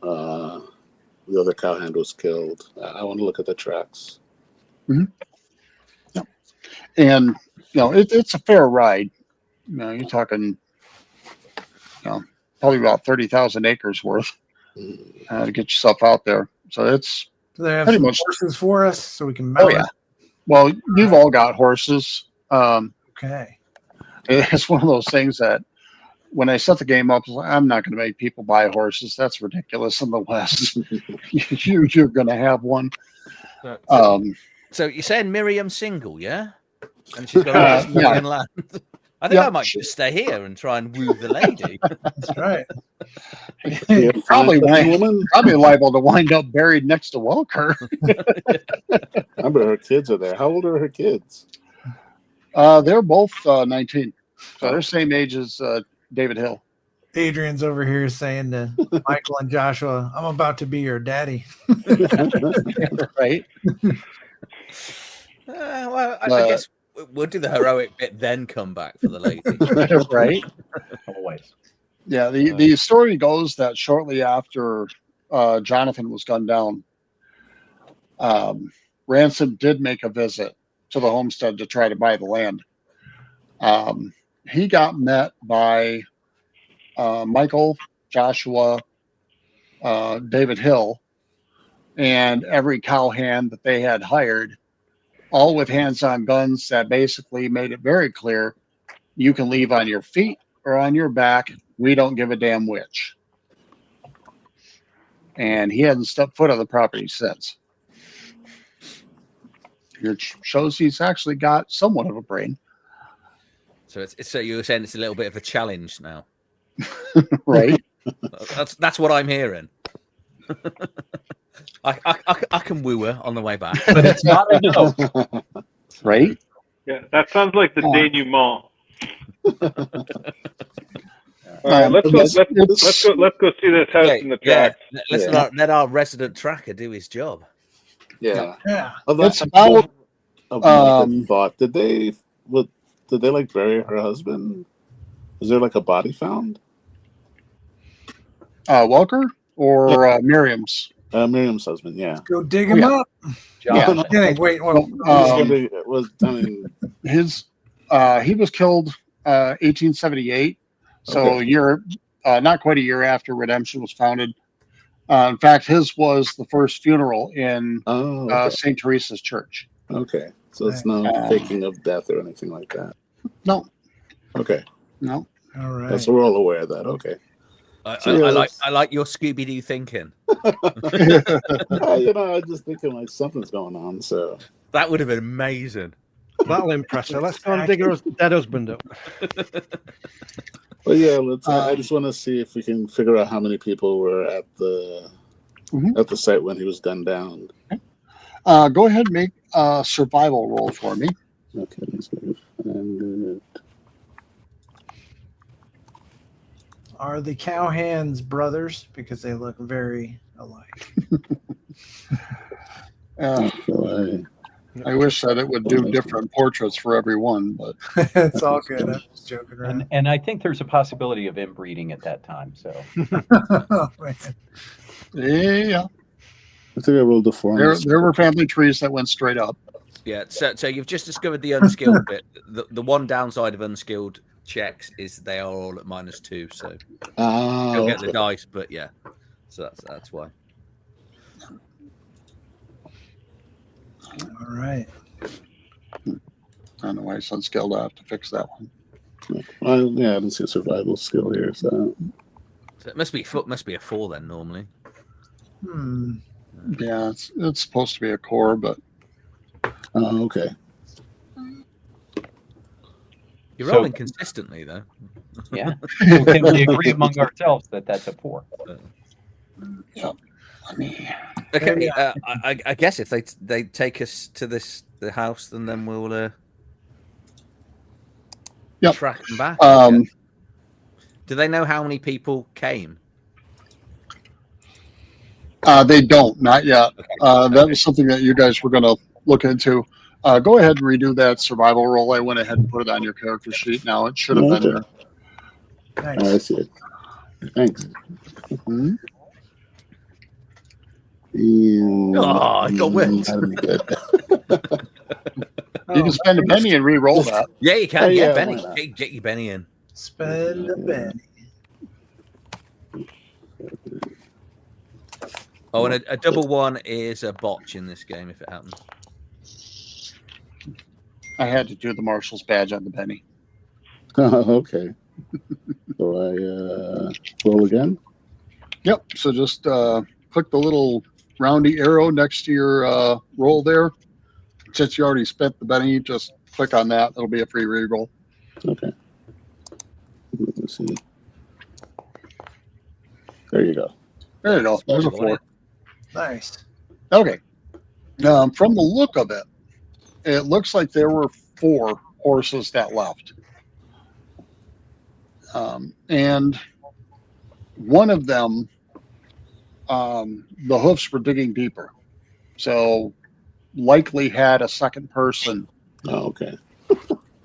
the other cowhand was killed. I want to look at the tracks. Mm-hmm. Yeah. And it's a fair ride. You're talking probably about 30,000 acres worth to get yourself out there. So it's they have pretty some much horses for us so we can mount. Oh yeah. Well, you've all got horses. Okay. It's one of those things that when I set the game up, I'm not going to make people buy horses. That's ridiculous in the West. You're going to have one. So you're saying Miriam's single, yeah? And she's got all this money and land. I think I might just stay here and try and woo the lady. That's right. Probably liable to wind up buried next to Welker. I bet her kids are there. How old are her kids? They're both 19. So they're same age as David Hill. Adrian's over here saying to Michael and Joshua, "I'm about to be your daddy." Right. Well, I guess we'll do the heroic bit, then come back for the lady. Right. Always. Yeah. The story goes that shortly after Jonathan was gunned down, Ransom did make a visit to the homestead to try to buy the land. He got met by Michael, Joshua, David Hill, and every cowhand that they had hired, all with hands-on guns that basically made it very clear you can leave on your feet or on your back. We don't give a damn which. And he hasn't stepped foot on the property since. Which shows he's actually got somewhat of a brain. So so you were saying it's a little bit of a challenge now, Right? That's what I'm hearing. I can woo her on the way back. But it's not a no. Right? Yeah, that sounds like the denouement. All Um, right, let's go it's- see this house in the Yeah, track. let our resident tracker do his job. Yeah. Yeah. Although It's I about, have a good thought. Did they like bury her husband? Is there like a body found? Welker or Miriam's? Miriam's husband, yeah. Go dig him up. Josh. I'm kidding. Wait. Well, He was killed 1878, so Okay. year not quite a year after Redemption was founded. In fact, his was the first funeral in okay. St. Teresa's Church. Okay. So it's no faking of death or anything like that. No, Okay. no. all right. So we're all aware of that. Okay. I like your Scooby Doo thinking. I just thinking like something's going on. So That would have been amazing. That'll impress her. Let's go and dig her dead husband up. but yeah, let's I just want to see if we can figure out how many people were at the site when he was gunned down. Go ahead and make a survival roll for me. Okay, let's move. And Are the cowhands brothers? Because they look very alike. so I wish that it would do different portraits for everyone, but It's all good. I'm just joking around. And I think there's a possibility of inbreeding at that time. So Oh, man. yeah, I think I rolled a 4. there were family trees that went straight up. Yeah, so you've just discovered the unskilled bit. The one downside of unskilled checks is they are all at -2, so you'll get the dice, but yeah. So that's why. All right. I don't know why it's unskilled. I have to fix that one. Well, yeah, I didn't see a survival skill here, so So it must be a 4 then normally. Yeah, it's supposed to be a core, but okay. So- You're rolling consistently though. yeah, so can we agree among ourselves that that's a 4? I mean, Okay, I guess if they take us to the house, then we'll track them back. Do they know how many people came? they don't, not yet. That was something that you guys were going to look into. Go ahead and redo that survival roll. I went ahead and put it on your character sheet. Now it should have been. Nice. I see it. Thanks. Mhm. Oh, I got whipped. You can spend a penny and re-roll that. Yeah, you can. Oh, Yeah, yeah, Benny, why not? get your Benny in. Spend a penny. Oh, and a double 1 is a botch in this game if it happens. I had to do the marshal's badge on the penny. Okay. So I roll again. Yep. So just click the little roundy arrow next to your roll there. Since you already spent the penny, just click on that. It'll be a free re-roll. Okay. Let's see. There you go. There you go. There's a 4. Nice. Okay. From the look of it, it looks like there were 4 horses that left. And one of them, the hoofs were digging deeper. So likely had a second person Oh, okay.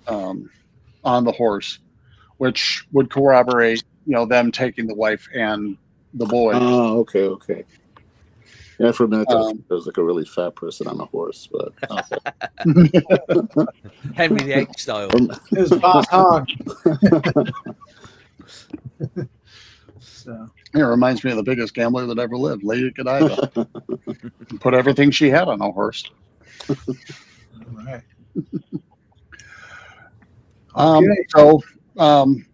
on the horse, which would corroborate, them taking the wife and the boy. Oh, okay. Yeah, for a minute there was like a really fat person on a horse, but okay. Henry VIII style. It was Boss Hog. So It reminds me of the biggest gambler that ever lived, Lady Godiva. Put everything she had on a horse. All right. Okay. So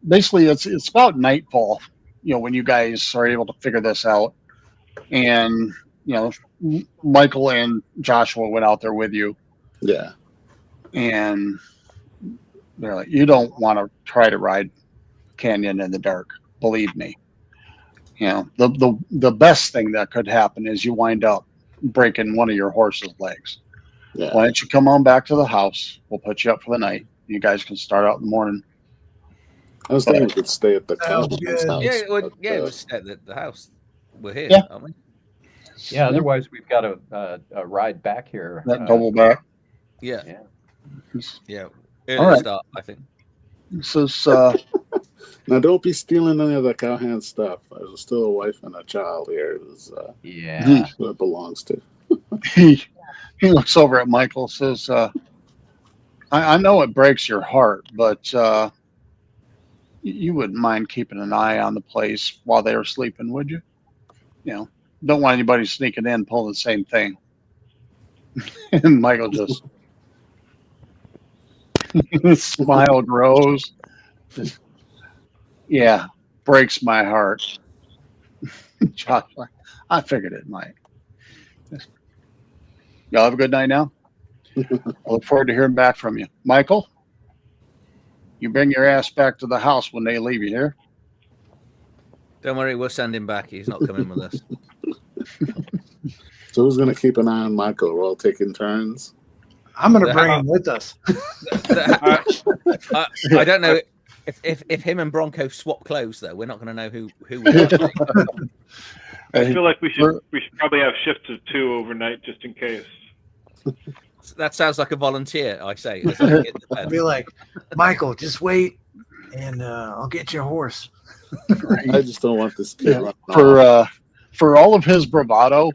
basically, it's about nightfall. When you guys are able to figure this out, and Michael and Joshua went out there with you, Yeah. and they're like, "You don't want to try to ride canyon in the dark. Believe me. The best thing that could happen is you wind up breaking one of your horse's legs. Yeah. Why don't you come on back to the house? We'll put you up for the night. You guys can start out in the morning." I was thinking we could stay at the Sounds Cowboys good. house. Yeah, well, but, yeah, we'll stay at the house. We're here, Yeah. aren't we? Yeah, otherwise we've got a ride back here. That double back. Yeah, Yeah. yeah. All Early right. start, I think. This is Now, don't be stealing any of the cowhand stuff. There's still a wife and a child here. Who's, Yeah. who it belongs to. he looks over at Michael, says, I know it breaks your heart, but you wouldn't mind keeping an eye on the place while they were sleeping, would you? Don't want anybody sneaking in pulling the same thing. And Michael just his smile grows. Yeah, breaks my heart. Josh, I figured it might. Y'all have a good night now. I look forward to hearing back from you. Michael, you bring your ass back to the house when they leave you here. Don't worry, we'll send him back. He's not coming with us. So who's going to keep an eye on Michael? We're all taking turns. I'm going to bring him with us. I don't know if him and Bronco swap clothes though. We're not going to know who we are. I feel like we should probably have shifts of 2 overnight just in case. That sounds like a volunteer. I say. I'll be like, Michael, just wait, and I'll get your horse. I just don't want this kid running off. For all of his bravado,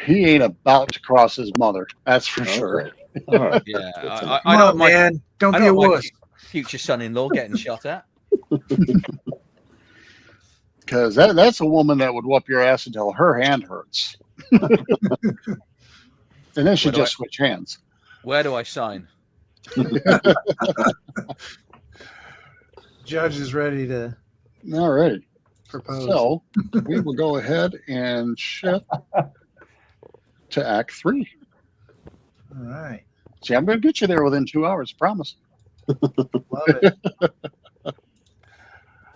he ain't about to cross his mother. That's for sure. All right. Yeah, Come I don't on, man. Don't be a wuss. Future son-in-law getting shot at. Because that's a woman that would whoop your ass until her hand hurts. And then she just switch hands. Where do I sign? Judge is ready to All right. propose. So we will go ahead and shift to Act 3. All right. See, I'm going to get you there within 2 hours, promise. Love it.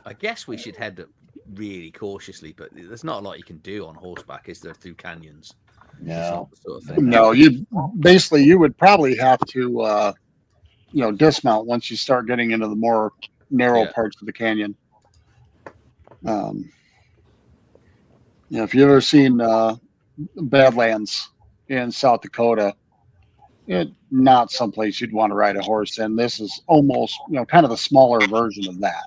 I guess we should head up really cautiously, but there's not a lot you can do on horseback, is there, through canyons? No. Sort of thing. No, you would probably have to, dismount once you start getting into the more narrow parts of the canyon. If you've ever seen Badlands in South Dakota, it's not someplace you'd want to ride a horse in. This is almost, kind of the smaller version of that.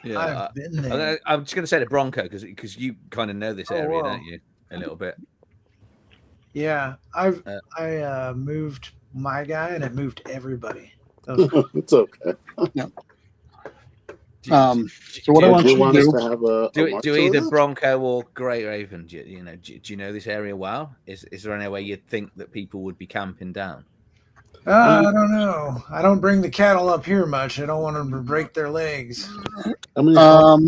Yeah, I've been there. I'm just going to say the Bronco because you kind of know this area, don't you? A little bit. Yeah, I moved my guy, and it moved everybody. That was cool. It's okay. So what I want Do you you want to us do, to have a Do march either order? Bronco or Great Raven? Do you know this area well? Is there any way you'd think that people would be camping down? I don't know. I don't bring the cattle up here much. I don't want them to break their legs. How many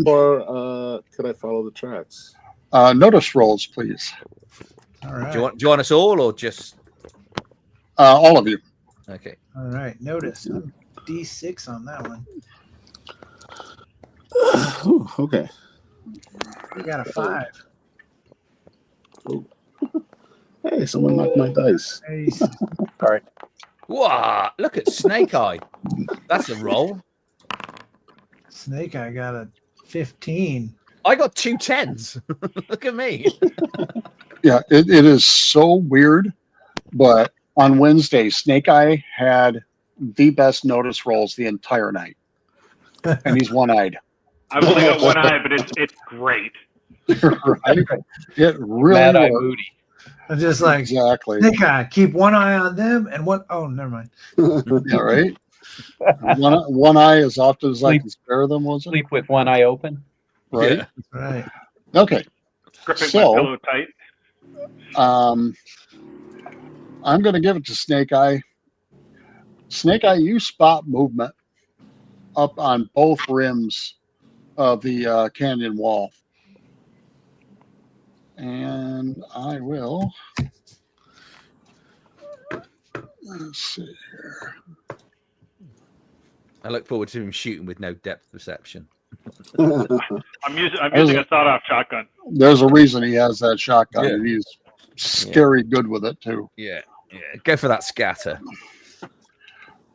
or could I follow the tracks? notice rolls, please. All right. Do you want us all or just All of you. okay? All right. Notice. I'm D6 on that one. Ooh, okay. We got a 5. Hey, someone knocked my dice. Nice. Wow! Look at Snake Eye. That's a roll. Snake Eye got a 15. I got 2 10s. Look at me. Yeah, it is so weird, but on Wednesday, Snake Eye had the best notice rolls the entire night, and he's one-eyed. I've only got one eye, but it's great. Right? It really Mad Eye worked. Moody. I'm just like, Exactly. Snake Eye, keep one eye on them and one. Oh, never mind. Yeah, right. One eye as often as I can spare them, was it? Sleep with one eye open. Right. Yeah. Right. Okay. Gripping So- my pillow tight. I'm going to give it to Snake Eye. Snake Eye, you spot movement up on both rims of the canyon wall. And I will. Let's see here. I look forward to him shooting with no depth perception. I'm using a sawed-off shotgun. There's a reason he has that shotgun, Yeah. and he's scary good with it too. Yeah. Go for that scatter.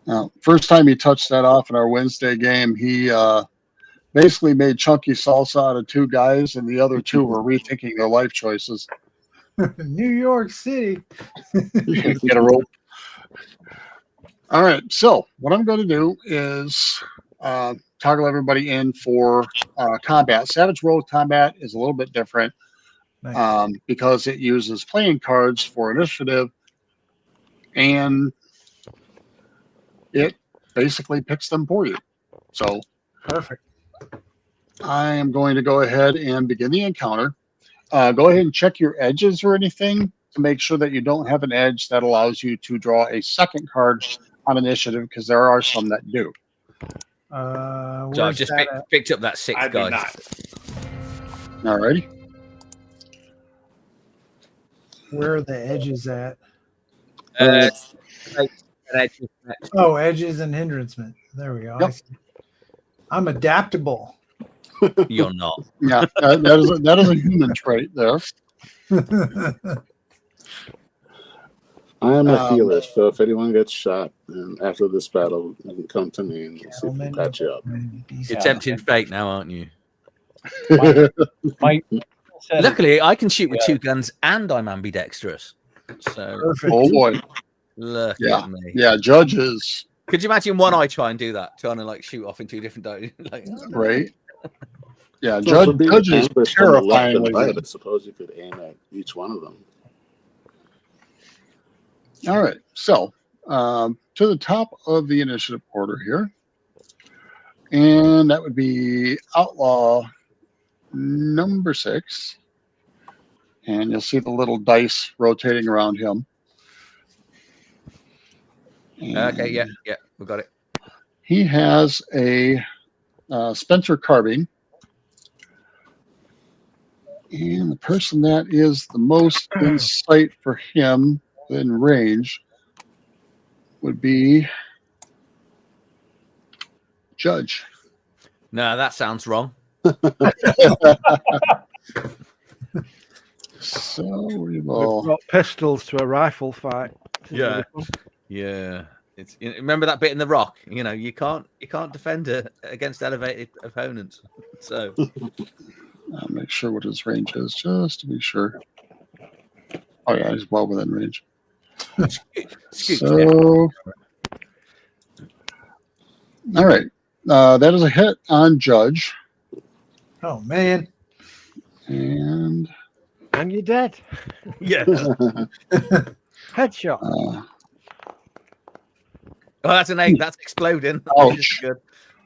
Now, first time he touched that off in our Wednesday game, he basically made chunky salsa out of two guys, and the other two were rethinking their life choices. New York City. Get a rope. All right, so what I'm going to do is toggle everybody in for combat. Savage World combat is a little bit different Nice. because it uses playing cards for initiative, and it basically picks them for you. So Perfect. I am going to go ahead and begin the encounter. Go ahead and check your edges or anything to make sure that you don't have an edge that allows you to draw a second card on initiative, because there are some that do. So I've Where's just that at? picked up that sixth I do guy. not. All righty. Where are the edges at? An edge. Oh, edges and hindrances. There we go. I Yep. see. I'm adaptable. You're not. Yeah, that is a human trait there. I am a Um, healer, so if anyone gets shot after this battle, you can come to me and we'll see if we can patch you up. You're tempting fate now, aren't you? Mike said Luckily, I can shoot with two guns and I'm ambidextrous. So Perfect. Oh boy. look Yeah. at me. Yeah, judges, Could you imagine one eye try and do that, trying to like shoot off in two different directions? Like, right? Yeah, So for being judges ambushed from the left and terrifyingly right, I good. suppose you could aim at each one of them. All right, so to the top of the initiative order here, and that would be Outlaw number 6, and you'll see the little dice rotating around him. okay, yeah, we got it. He has a Spencer carbine, and the person that is the most in sight for him in range would be Judge. No, that sounds wrong. So we We've will. brought pistols to a rifle fight. Yeah. Yeah. Remember that bit in the rock? You know, you can't defend against elevated opponents. So I'll make sure what his range is, just to be sure. Oh yeah, he's well within range. Scoot, So, all right, that is a hit on Judge, Oh man. and And you're dead. yeah. Headshot. uh, Oh, that's an egg. That's exploding. Ouch. Good.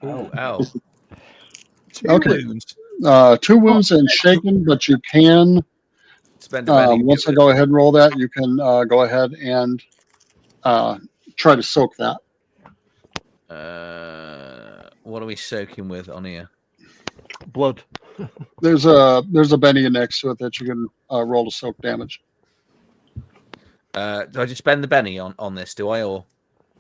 Oh, ow. Two Okay. wounds. 2 wounds and shaken, but you can. Spend a penny. Once I go ahead and roll that, you can go ahead and try to soak that. What are we soaking with on here? Blood. There's a Benny next to it that you can roll to soak damage. Do I just spend the Benny on this? Do I or?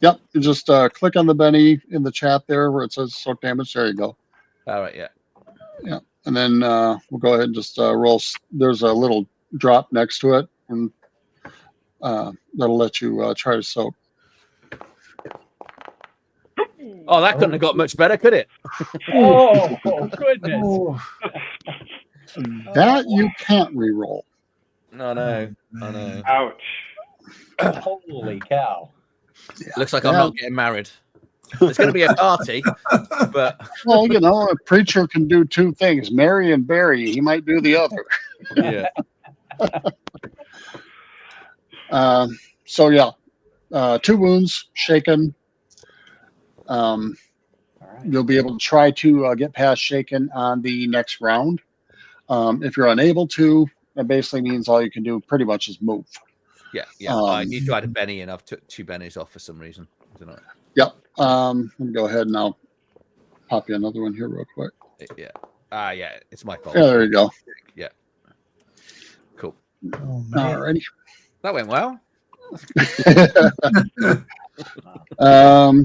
Yep, you just click on the Benny in the chat there where it says soak damage. There you go. All right, yeah. Yeah, and then we'll go ahead and just roll. There's a little drop next to it, and that'll let you try to soak. Oh, that couldn't have got much better, could it? Oh, goodness. Oh, That you can't re-roll. No, I know. Ouch. Holy cow. Yeah. Looks like I'm not getting married. There's going to be a party, but Well, you know, a preacher can do 2 things: marry and bury. He might do the other. yeah. So yeah, 2 wounds, shaken. All right. You'll be able to try to get past shaken on the next round. If you're unable to, that basically means all you can do pretty much is move. Yeah, yeah. I need to add a Benny, and I've took 2 Bennies off for some reason. I don't know. Yep. Let me go ahead and I'll pop you another one here real quick. Yeah. Yeah. It's my fault. Yeah, there you go. Yeah. Cool. Oh, man. Alrighty. That went well.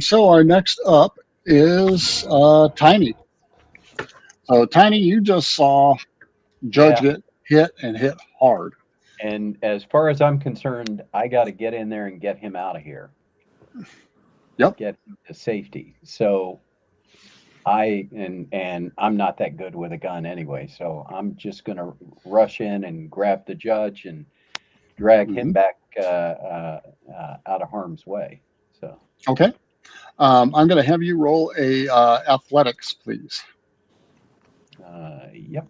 So our next up is Tiny. So Tiny, you just saw Judge get hit and hit hard. And as far as I'm concerned, I got to get in there and get him out of here. Yep. Get him to safety. So and I'm not that good with a gun anyway, so I'm just going to rush in and grab the judge and drag him back out of harm's way. So okay, I'm going to have you roll a athletics, please. Yep.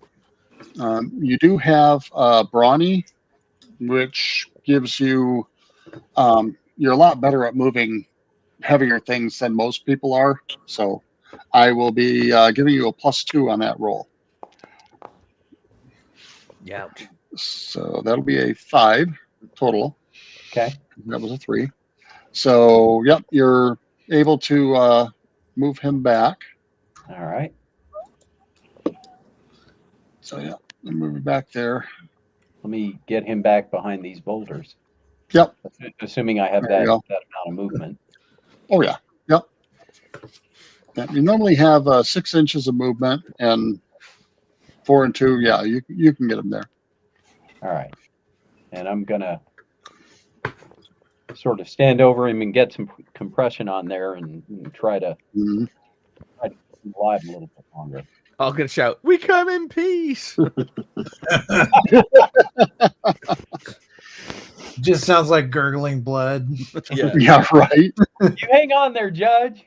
You do have brawny, which gives you you're a lot better at moving heavier things than most people are. So I will be giving you a +2 on that roll. Yeah. So that'll be a 5 total. Okay. That was a 3. So yep, you're able to move him back. All right. So yeah, move him back there. Let me get him back behind these boulders. Yep. Assuming I have There that you amount go. of movement. Oh yeah. Yep. Yeah, you normally have 6 inches of movement, and 4 and 2. Yeah, you can get him there. All right. And I'm gonna sort of stand over him and get some compression on there and try to keep him alive a little bit longer. I'm going to shout, "We come in peace." Just sounds like gurgling blood. Yeah. Yeah, right. You hang on there, Judge.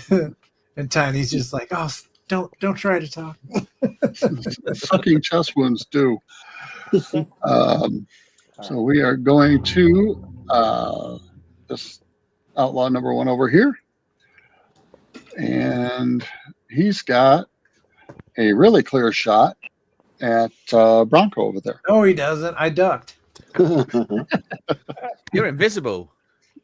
And Tiny's just like, oh, don't try to talk. Sucking chest wounds do. So we are going to this outlaw number 1 over here. And he's got a really clear shot at Bronco over there. No, he doesn't. I ducked. You're invisible.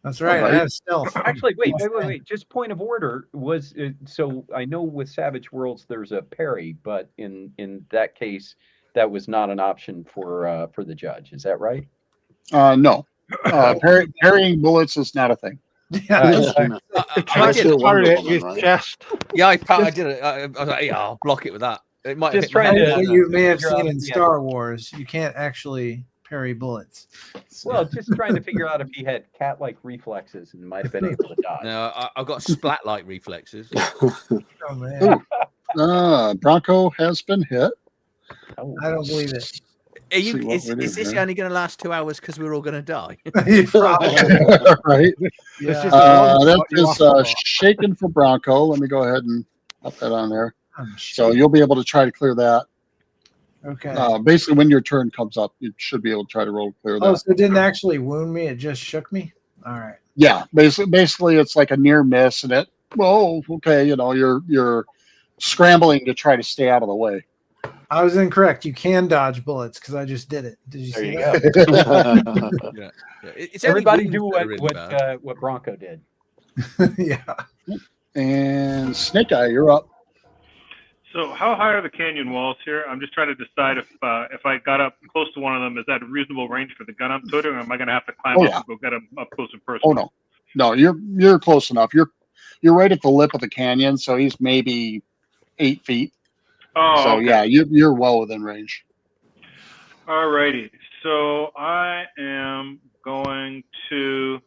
That's right. All right. I have stealth. Actually, wait. Just point of order was so I know with Savage Worlds there's a parry, but in that case that was not an option for the judge. Is that right? No. Parrying bullets is not a thing. Yeah. I did. Fire it at Woman, his right? chest. Yeah, I did it. I was like, yeah, I'll block it with that. It might Just hit my trying head. to- What you may have figure seen out in the Star Wars, you can't actually parry bullets. So- Well, just trying to figure out if he had cat-like reflexes and might have been able to dodge. No, I've got splat-like reflexes. oh, man. Bronco has been hit. Oh. I don't believe it. Are you, See what is we do this here. only going to last 2 hours because we're all going to die? Right. Yeah. Just a one That shot you is lost a lot. shaken for Bronco. Let me go ahead and pop that on there. Oh, shit. So you'll be able to try to clear that. Okay. Basically, when your turn comes up, you should be able to try to roll to clear that. Oh, so it didn't actually wound me. It just shook me. All right. Yeah, basically it's like a near miss, and okay, you're scrambling to try to stay out of the way. I was incorrect. You can dodge bullets because I just did it. Did you There see you that? go. Yeah. It's only Everybody wounds do that are really bad. what Bronco did. Yeah. And Snake Eye, you're up. So how high are the canyon walls here? I'm just trying to decide if I got up close to one of them, is that a reasonable range for the gun I'm toting, or am I going to have to climb Oh, up yeah. and go get them up close and personal? Oh no, you're close enough. You're right at the lip of the canyon, so he's maybe 8 feet. Oh, So okay. yeah, you're well within range. Alrighty. So I am going to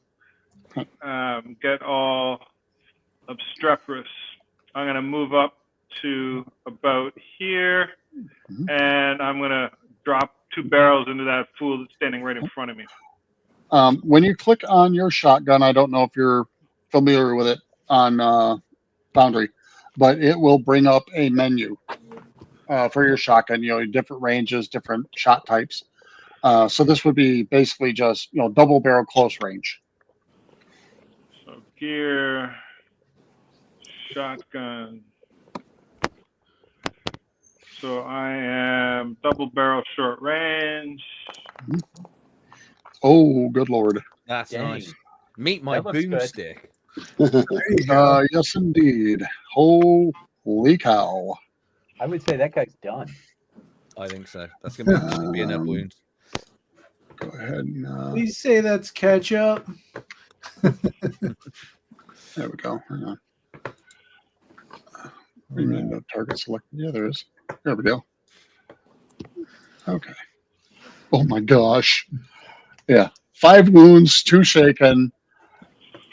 get all obstreperous. I'm going to move up to about here, and I'm going to drop 2 barrels into that fool that's standing right in front of me. When you click on your shotgun, I don't know if you're familiar with it on Foundry, but it will bring up a menu for your shotgun. Different ranges, different shot types. So this would be basically just double barrel close range. So gear, shotgun. So I am double barrel short range. Oh, good lord. That's Dang. nice. Meet my That looks good. boomstick. There you go. Yes, indeed. Holy cow. I would say that guy's done. I think so. That's gonna be should be enough wounds. Go ahead and Please say that's ketchup. there we go. Hang on. Rename the target select. Yeah, there is. There we go. Okay. Oh my gosh. Yeah. 5 wounds, 2 shaken.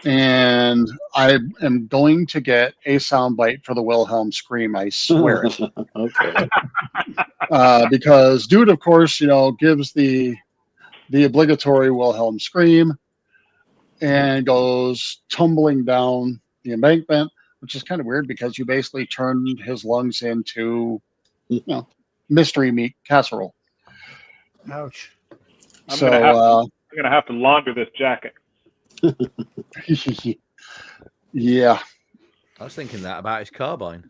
And I am going to get a soundbite for the Wilhelm scream, I swear it. Okay. Because dude, of course, gives the obligatory Wilhelm scream and goes tumbling down the embankment, which is kind of weird because you basically turned his lungs into, mystery meat casserole. Ouch. I'm So, gonna have to launder this jacket. yeah, I was thinking that about his carbine.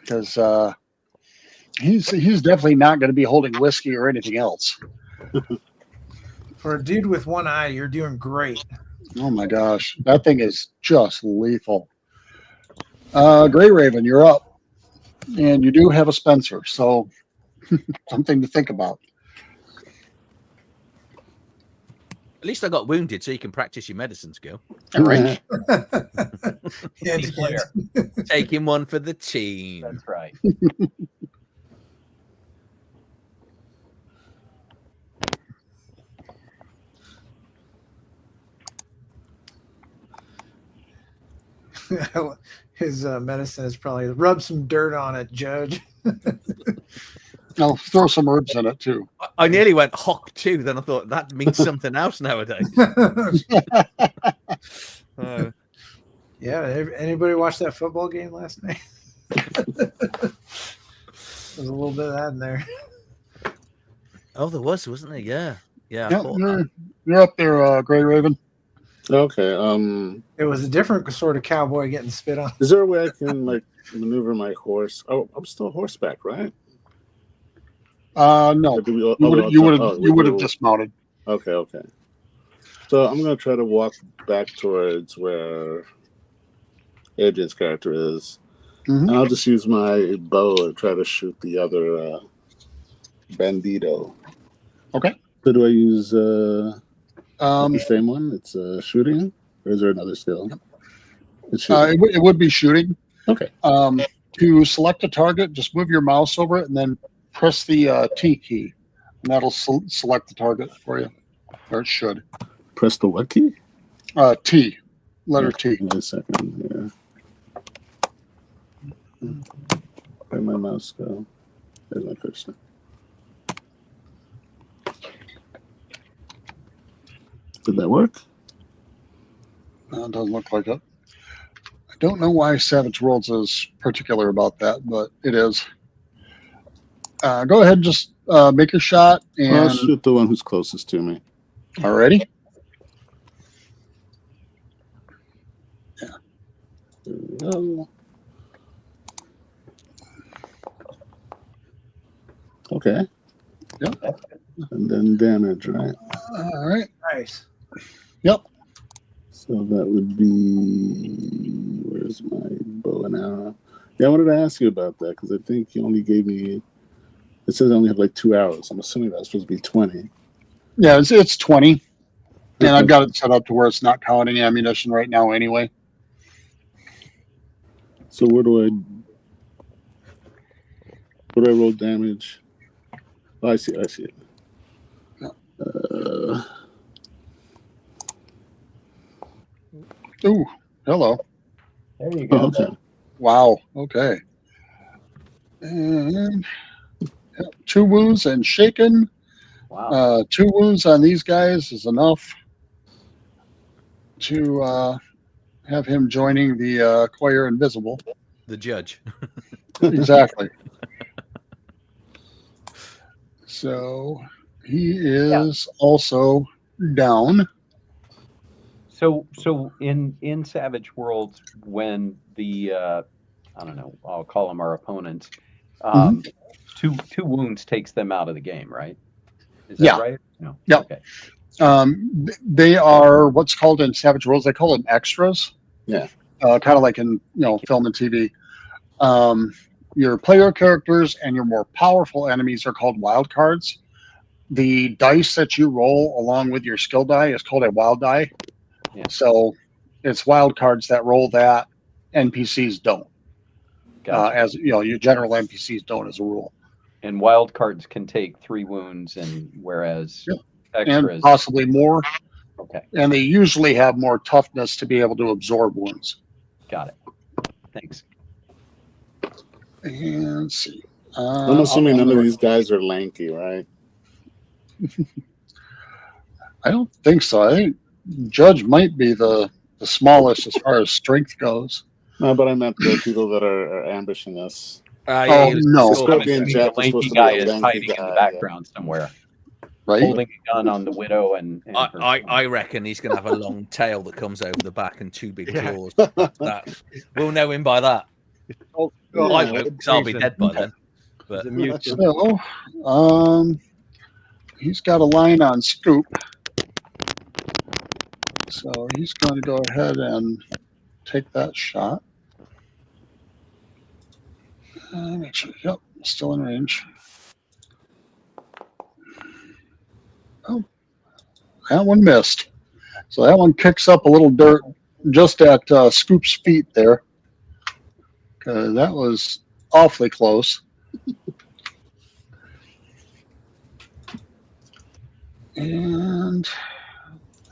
because he's definitely not going to be holding whiskey or anything else. For a dude with one eye, you're doing great. Oh my gosh, that thing is just lethal. Gray Raven, you're up, and you do have a Spencer, so something to think about. At least I got wounded, so you can practice your medicine skill. All right. Hands, Player. Taking one for the team. That's right. His medicine is probably rub some dirt on it, Judge. I'll throw some herbs in it too. I nearly went Hock too. Then I thought that means something else nowadays. Yeah, anybody watch that football game last night? There's a little bit of that in there. Oh, there was, wasn't there? Yeah, yeah. I Yep, caught that. you're up there, Gray Raven. Okay. It was a different sort of cowboy getting spit on. Is there a way I can maneuver my horse? Oh, I'm still horseback, right? No, Or do we- you would we have do- dismounted. Okay. So I'm gonna try to walk back towards where Adrian's character is, Mhm. and I'll just use my bow and try to shoot the other bandito. Okay. So do I use the It, same one? It's shooting, or is there another skill? It's shooting. it would be shooting. Okay. To select a target, just move your mouse over it and then press the T key, and that'll select the target for you, or it should. Press the what key? T, letter Okay, T. wait a second. Yeah. Where'd my mouse go? There's my cursor. Did that work? It doesn't look like it. I don't know why Savage Worlds is particular about that, but it is. Go ahead and just make your shot. I'll And shoot the one who's closest to me. already? There we go. Okay. Yep. And then damage, right? All right. Nice. Yep. So that would be, where's my bow and arrow? Yeah, I wanted to ask you about that because I think you only gave me, it says I only have like 2 arrows. I'm assuming that's supposed to be 20. Yeah, it's 20. And I've got it set up to where it's not counting ammunition right now anyway. So where do I roll damage? Oh, I see it. Ooh, hello. There you go. Okay. Wow. Okay. And 2 wounds and shaken. Wow. 2 wounds on these guys is enough to have him joining the choir invisible. The judge. Exactly. So he is also down. So in Savage Worlds, when the I don't know, I'll call them our opponents, Two wounds takes them out of the game, right? Is that Yeah. right? No. Yeah. Okay. They are what's called in Savage Worlds. They call them extras. Yeah. Kind of like in film and TV. Your player characters and your more powerful enemies are called wild cards. The dice that you roll along with your skill die is called a wild die. Yeah. So it's wild cards that roll that NPCs don't. Gotcha. As you know, your general NPCs don't as a rule. And wild cards can take 3 wounds, and whereas Yep. extras, And possibly more. okay, And they usually have more toughness to be able to absorb wounds. got it. Thanks. And let's see. I'm assuming none of these guys are lanky, right? I don't think so. I think Judge might be the smallest as far as strength goes. No, but I meant the people that are ambushing us. Oh, no. Scorpion The Jet is lanky supposed to be guy a is lanky hiding in the guy, background somewhere, Right? holding a gun on the widow and her son. I reckon he's going to have a long tail that comes over the back and 2 big Yeah. claws. We'll know him by that. Oh, Yeah. I will, 'cause I'll be dead by then. But He's a mutant. So, he's got a line on Scoop. So he's going to go ahead and take that shot. Make sure, yep, still in range. Oh, that one missed. So that one kicks up a little dirt just at Scoop's feet there. That was awfully close. And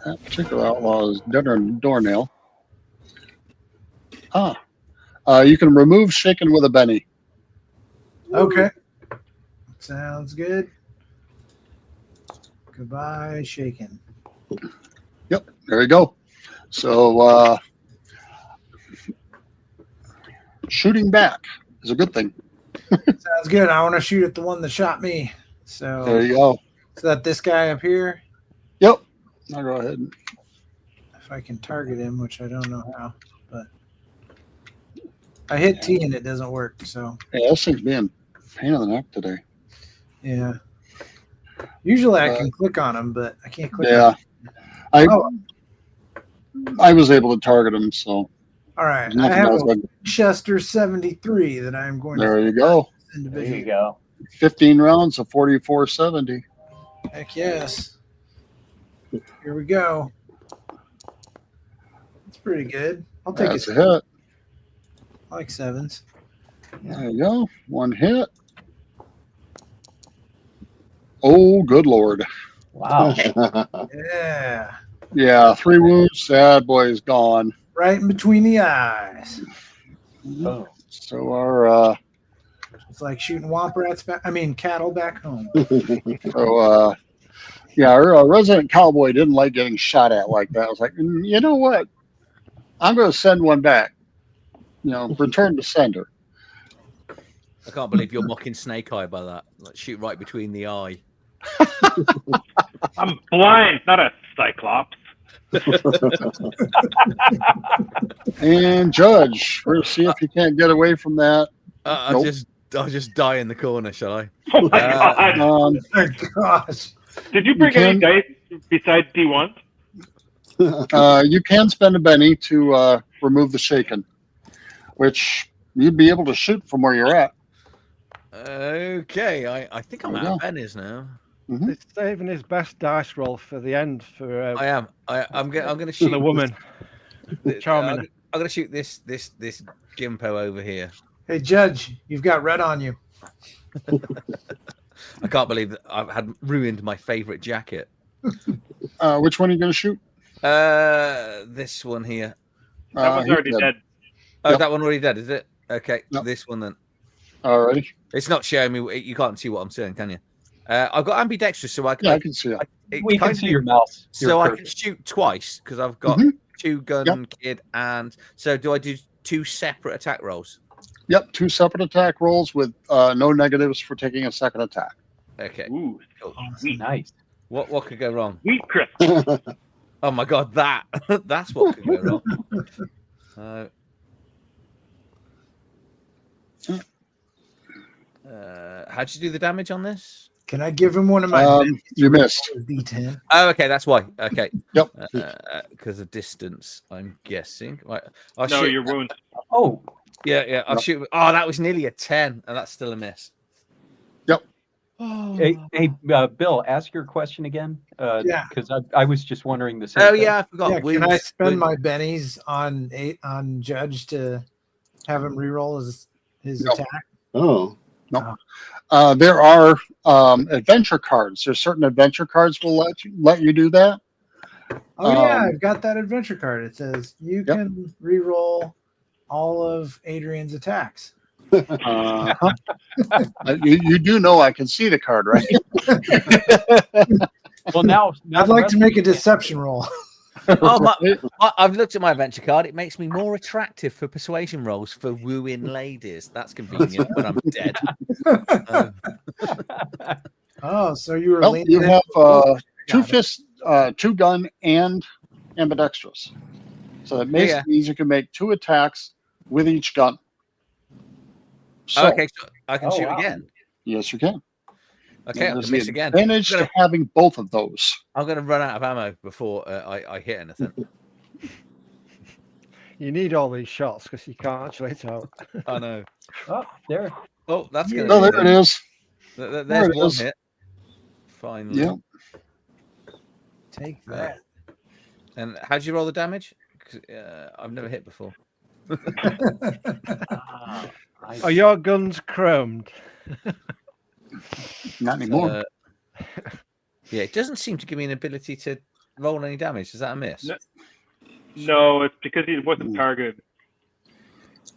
that particular outlaw is dead on doornail. You can remove shaken with a Benny. Okay. Sounds good. Goodbye, shaken. Yep, there you go. So shooting back is a good thing. Sounds good. I want to shoot at the one that shot me. There So, you go. is that this guy up here? Yep. I'll go ahead. If I can target him, which I don't know how, but I hit T and it doesn't work. So, Yeah, this thing's being a pain in the neck today. yeah. Usually I can click on him, but I can't click Yeah. on him. I was able to target him, so All right. I nothing have else. a Chester 73 that I'm going There to you go. There individually. you go. 15 rounds of 4470. Heck yes. Here we go. It's pretty good. I'll take That's it. a hit. I like 7s. There you go. One hit. Oh, good Lord. Wow. Yeah. Yeah, 3 wounds. That boy is gone. Right in between the eyes. Boom. So our It's like shooting cattle back home. our resident cowboy didn't like getting shot at like that. I was like, you know what? I'm going to send one back. Return to sender. I can't believe you're mocking Snake Eye by that. Like, shoot right between the eye. I'm blind, not a cyclops. And Judge, we'll see if you can't get away from that. I'll just die in the corner, shall I? Oh my god! Oh my gosh. Did you bring any dice besides D1? You can spend a Benny to remove the shaken, which you'd be able to shoot from where you're at. Okay, I think I'm There out you of pennies now. He's saving his best dice roll for the end for I am. I'm going to shoot the woman. Charming. I'm going to shoot this Gimpo over here. Hey, Judge, you've got red on you. I can't believe that I've had ruined my favorite jacket. Which one are you going to shoot? This one here. That one's he's already dead. Oh, Yep. that one already dead, is it? Okay, Yep. This one then. Alrighty. It's not showing me. You can't see what I'm saying, can you? I've got ambidextrous, so I Yeah, I can see it. We can see your mouse. So I can shoot twice because I've got Mhm. 2 gun kid, and so do I do 2 separate attack rolls? Yep, 2 separate attack rolls with no negatives for taking a second attack. Okay. Ooh, Cool. sweet, Nice. What could go wrong? sweet Chris. Oh my god, that's what could go wrong. How'd you do the damage on this? Can I give him one of my? You missed. D10. Oh, okay, that's why. Okay. Yep. Because of distance, I'm guessing. Right. No, your wound. Oh, Yeah. I'll shoot. Oh, that was nearly a 10, and that's still a miss. Yep. Oh, hey, Bill, ask your question again. Yeah. Because I was just wondering the same Oh thing. yeah, I forgot. Yeah, can Wounds- I spend wounds- my bennies on Judge to have him reroll his No. attack? Oh, There are adventure cards. There's certain adventure cards will let you do that. Oh yeah, Um, I've got that adventure card. It says you Yep. can reroll all of Adrian's attacks. Uh-huh. You do know I can see the card, right? Well, now I'd the like rest to of make you a can. deception roll. Oh, I've looked at my adventure card. It makes me more attractive for persuasion rolls for wooing ladies. That's convenient when I'm dead. Oh, so you were Well, leaning you in- have Got two it. fists, two gun, and ambidextrous. So that basically means you can make 2 attacks with each gun. So, Okay, so I can Oh, shoot wow. again. yes, you can. Okay, I'm There's gonna miss the again. advantage to having both of those. I'm gonna run out of ammo before I hit anything. You need all these shots because you can't actually tell. I know. Oh, there. Oh, that's gonna. Oh, be there it is. There's There it one is. hit. Finally. Yeah. Take that. And how do you roll the damage? 'Cause, I've never hit before. Are your guns chromed? Not anymore. Yeah, it doesn't seem to give me an ability to roll any damage. Is that a miss? No. No, it's because he wasn't targeted.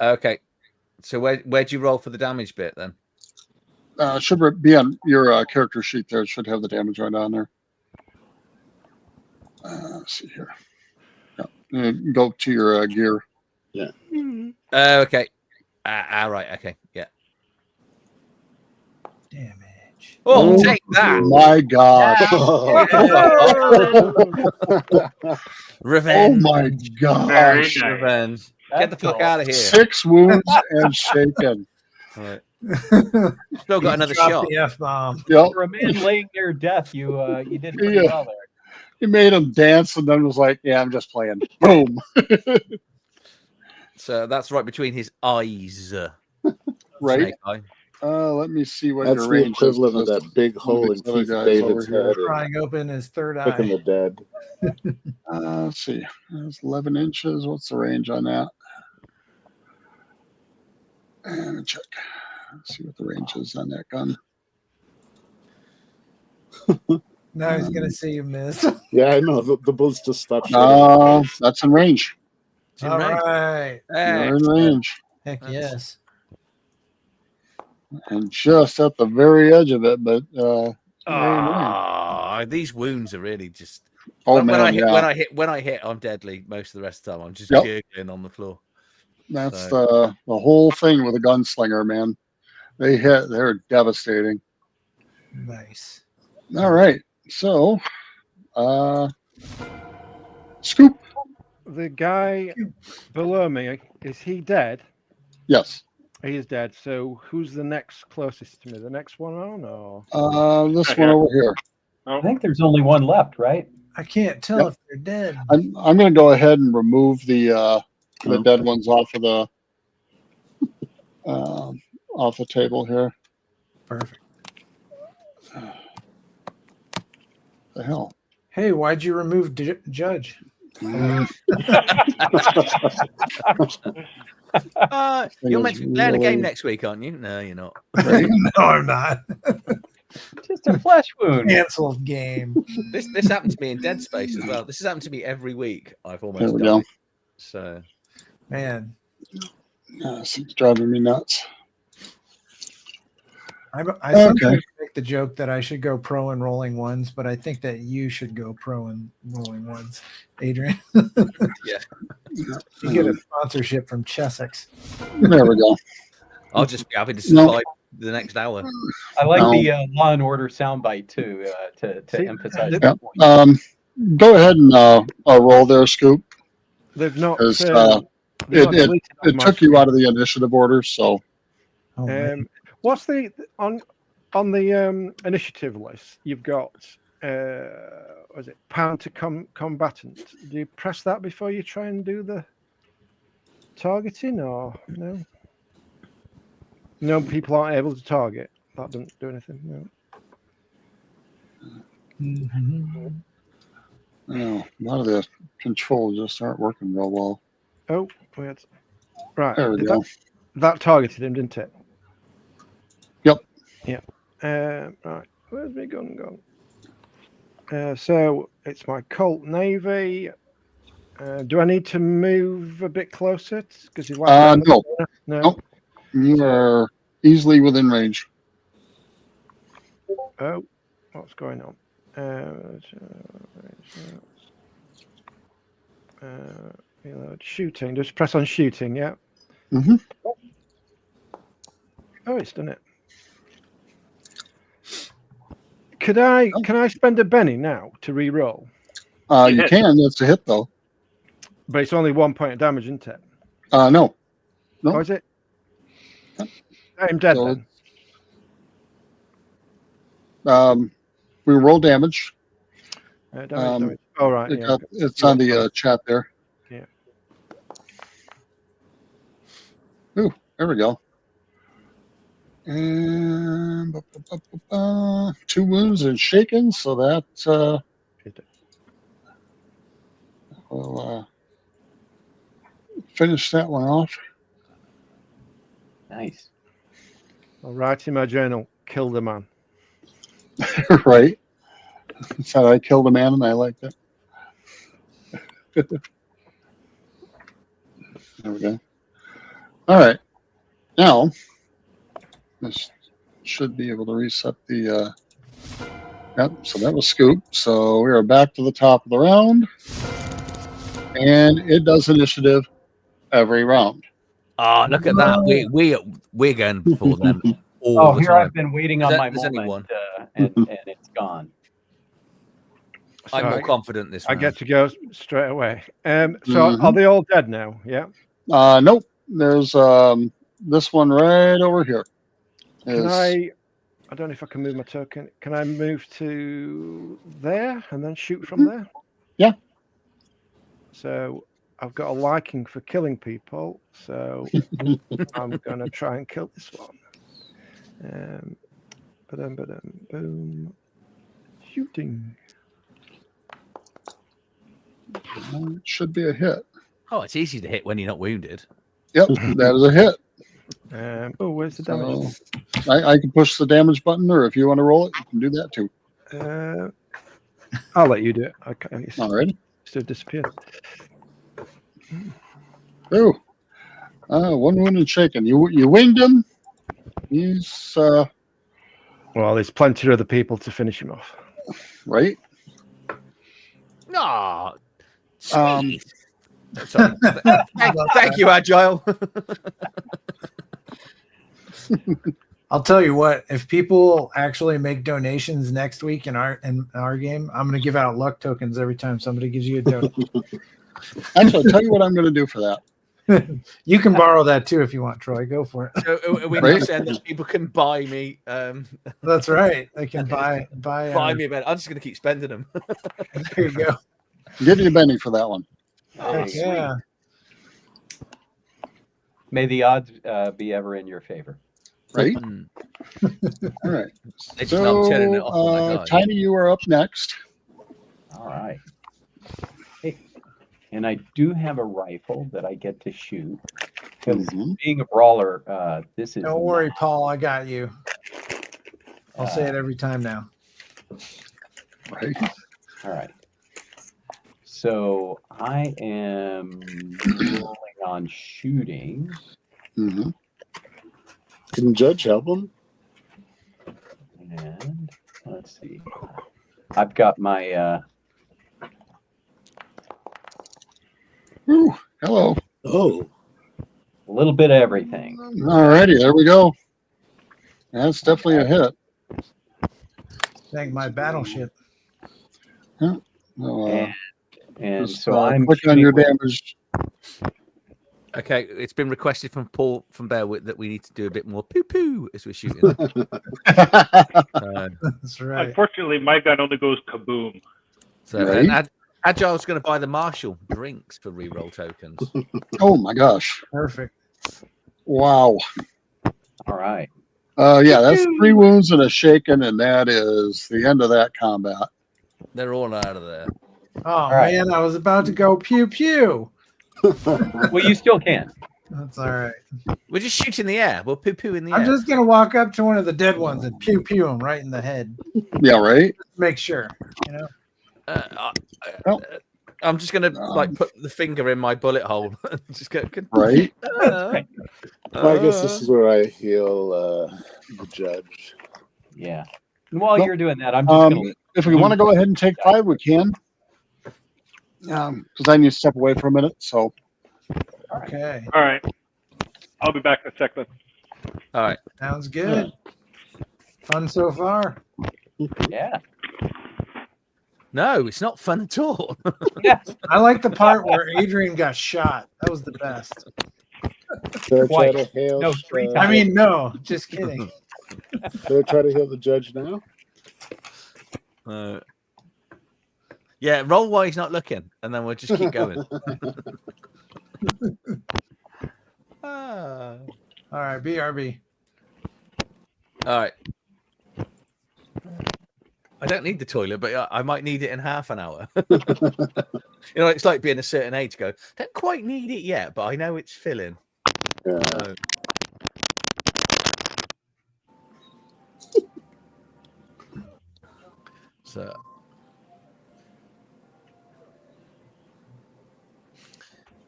Okay. So where'd you roll for the damage bit then? Should be on your character sheet there. It should have the damage right on there. Let's see here. Yeah. Go to your gear. Okay. Right. Okay. Yeah. Damage. Oh, take that. My God. Revenge. Oh my Very gosh. nice. Revenge. Get the That's fuck cool. out of here. 6 wounds and shaken. Right. Still got another Drop shot. the F-bomb. Yep. For a man laying near death, you did pretty Yeah. well there. He made him dance and then was like, yeah, I'm just playing. Boom. So that's right between his eyes. Right. Snake eye. Let me see what that's your the range equivalent of is. that big hole in These other Keith guys David's over here. head and Prying open his third picking eye. the dead. Let's see. That's 11 inches. What's the range on that? And check. Let's see what the range is on that gun. Now he's gonna see you miss. Yeah, I know. The bullets just stopped shooting. No, that's in range. It's in All range. right. Hey. You're in range. Heck That's- yes. And just at the very edge of it, but you're in range. Ah, these wounds are really just. Oh when man, I hit, yeah. when I hit, I'm deadly most of the rest of the time. I'm just Yep. gurgling on the floor. That's the whole thing with a gunslinger, man. They hit, they're devastating. Nice. All right. So Scoop. The guy below me, is he dead? Yes. He is dead. So who's the next closest to me? The next one on, or This Right one here. over here. I think there's only one left, right? I can't tell Yep. if they're dead. I'm going to go ahead and remove the dead ones off of the table here. Perfect. The hell. Hey, why'd you remove Judge? You're meant to be playing a really- game next week, aren't you? No, you're not. No, I'm not. Just a flesh wound. Canceled game. This happened to me in Dead Space as well. This has happened to me every week. I've There almost we died. go. So Man, It's driving me nuts. I sometimes make the joke that I should go pro in rolling ones, but I think that you should go pro in rolling ones, Adrian. Yeah. You get a sponsorship from Chessex. There we go. I'll just be happy to No. survive the next hour. I like No. the Law and Order soundbite too, to See, emphasize yeah. that point. Go ahead and roll there, Scoop. they've not? Because they've not deleted it my took you screen. out of the initiative order. So Oh, man. What's the on the initiative list? You've got was it pound to combatant? Do you press that before you try and do the targeting, or no? No, people aren't able to target. That doesn't do anything. No. No, a lot of the controls just aren't working real well. Oh, weird. Right. There we go. That targeted him, didn't it? Yep. Yeah. Right. Where's my gun gone? So it's my Colt Navy. Do I need to move a bit closer? Because he's No. no. Nope. You are easily within range. Oh, what's going on? Shooting. Just press on shooting. Yeah. Mm-hmm. Oh, it's done it. Can I spend a penny now to re-roll? You can. That's a hit though. But it's only 1 point of damage, isn't it? No. Oh, is it? I'm dead So, then. We roll damage. Damage. Oh, right. Yeah. It's on the chat there. Yeah. Ooh, there we go. And 2 wounds and shaken, so that will finish that one off. Nice. I'll write in my journal, kill the man. Right. That's how I killed a man, and I liked it. There we go. All right. Now, this should be able to reset the... Yep, so that was Scoop. So we are back to the top of the round. And it does initiative every round. Oh, look at that. We're going before them all Oh, the here time. I've been waiting on my There's moment, only one. and it's gone. I'm So more confident this I round. get to go straight away. So are they all dead now? Yeah. Nope. There's this one right over here. Can I don't know if I can move my token. Can I move to there and then shoot from there? Yeah. So I've got a liking for killing people, so I'm gonna try and kill this one. Boom. Shooting. It should be a hit. Oh, it's easy to hit when you're not wounded. Yep, that is a hit. Where's the damage? So I can push the damage button, or if you want to roll it, you can do that too. I'll let you do it. Okay. All right. Still disappeared. Oh, 1 wound and shaken. You winged him. He's Well, there's plenty of other people to finish him off. right. Ah, Um, sorry. Thank you, Agile. I'll tell you what, if people actually make donations next week in our game, I'm going to give out luck tokens every time somebody gives you a donation. Actually, I'll tell you what I'm going to do for that. You can borrow that too if you want, Troy. Go for it. So are we Right. now saying that people can buy me That's right. They can buy me a bed? I'm just going to keep spending them. There you go. Give you a penny for that one. Oh, Yeah. May the odds be ever in your favor. Right. Mm. All right. They just know I'm turning it So, off when I die. Tiny, you are up next. All right. Hey, and I do have a rifle that I get to shoot. Because being a brawler, this is. Don't worry, Paul. I got you. I'll say it every time now. Right. All right. So I am rolling on shooting. Mm-hmm. Can Judge help him? And let's see. I've got my Ooh, hello. Oh, little bit of everything. All righty, there we go. That's definitely a hit. Thank my battleship. And Just, so I'm click on shooting your with- damage. Okay, it's been requested from Paul from Bearwit that we need to do a bit more poo poo as we're shooting. That's right. Unfortunately, my gun only goes kaboom. So Right. and Agile's going to buy the Marshall drinks for reroll tokens. Oh my gosh! Perfect. Wow. All right. Yeah, that's 3 wounds and a shaken, and that is the end of that combat. They're all out of there. Oh right. man, I was about to go pew pew. Well, you still can. That's all right. We're just shooting the air. We'll poo poo in the I'm air. just gonna walk up to one of the dead ones and pew pew him right in the head. Yeah, right. Make sure, you know. I'm just gonna like put the finger in my bullet hole and just go. Right. Well, I guess this is where I heal the judge. Yeah. And while Well, you're doing that, I'm just going to. If we want to go ahead and take 5, we can. Because I need to step away for a minute. So. Okay, All right. I'll be back in a second. All right. sounds good. Fun so far. Yeah. No, it's not fun at all. Yeah. I like the part where Adrian got shot. That was the best. Should I try Twice. to hail? No, 3 I times. mean, no, just kidding. Should I try to heal the judge now? Yeah, roll while he's not looking, and then we'll just keep going. All right, BRB. All right. I don't need the toilet, but I might need it in half an hour. You know, it's like being a certain age. Go, don't quite need it yet, but I know it's filling. Yeah. So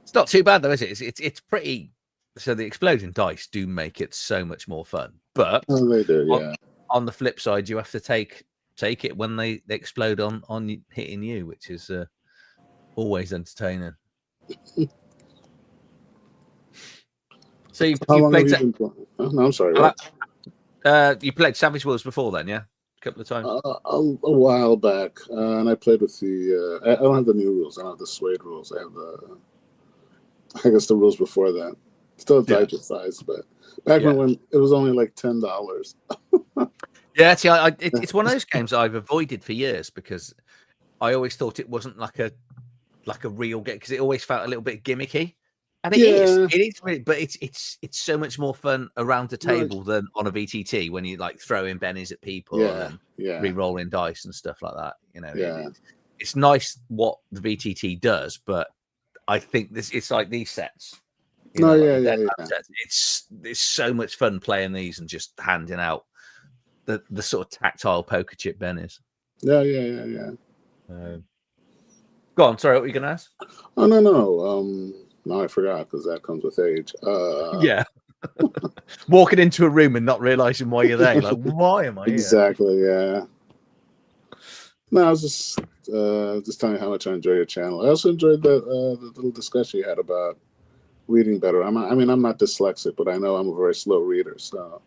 it's not too bad though, is it? It's pretty. So the exploding dice do make it so much more fun, but Oh, they do. Yeah. on the flip side, you have to take it when they explode on hitting you, which is always entertaining. So you How long have played you been playing? Oh, no, I'm sorry. What? you played Savage Worlds before then, yeah? A couple of times. A while back, and I played with the. I don't have the new rules. I don't have the Suede rules. I have the. I guess the rules before that. Still digest size, but back when it was only like $10. Yeah, see, it's one of those games I've avoided for years because I always thought it wasn't like a real game because it always felt a little bit gimmicky, and it is really, but it's so much more fun around the table than on a VTT when you like throwing bennies at people and re-rolling dice and stuff like that. You know, it's nice what the VTT does, but I think it's like these sets. Sets. It's so much fun playing these and just handing out the sort of tactile poker chip bennies. Yeah. Go on. Sorry, what were you going to ask? Oh no. No, I forgot because that comes with age. Yeah. Walking into a room and not realizing why you're there. Like, why am I here? Exactly. Yeah. No, I was just telling you how much I enjoy your channel. I also enjoyed the little discussion you had about reading better. I'm not dyslexic, but I know I'm a very slow reader. So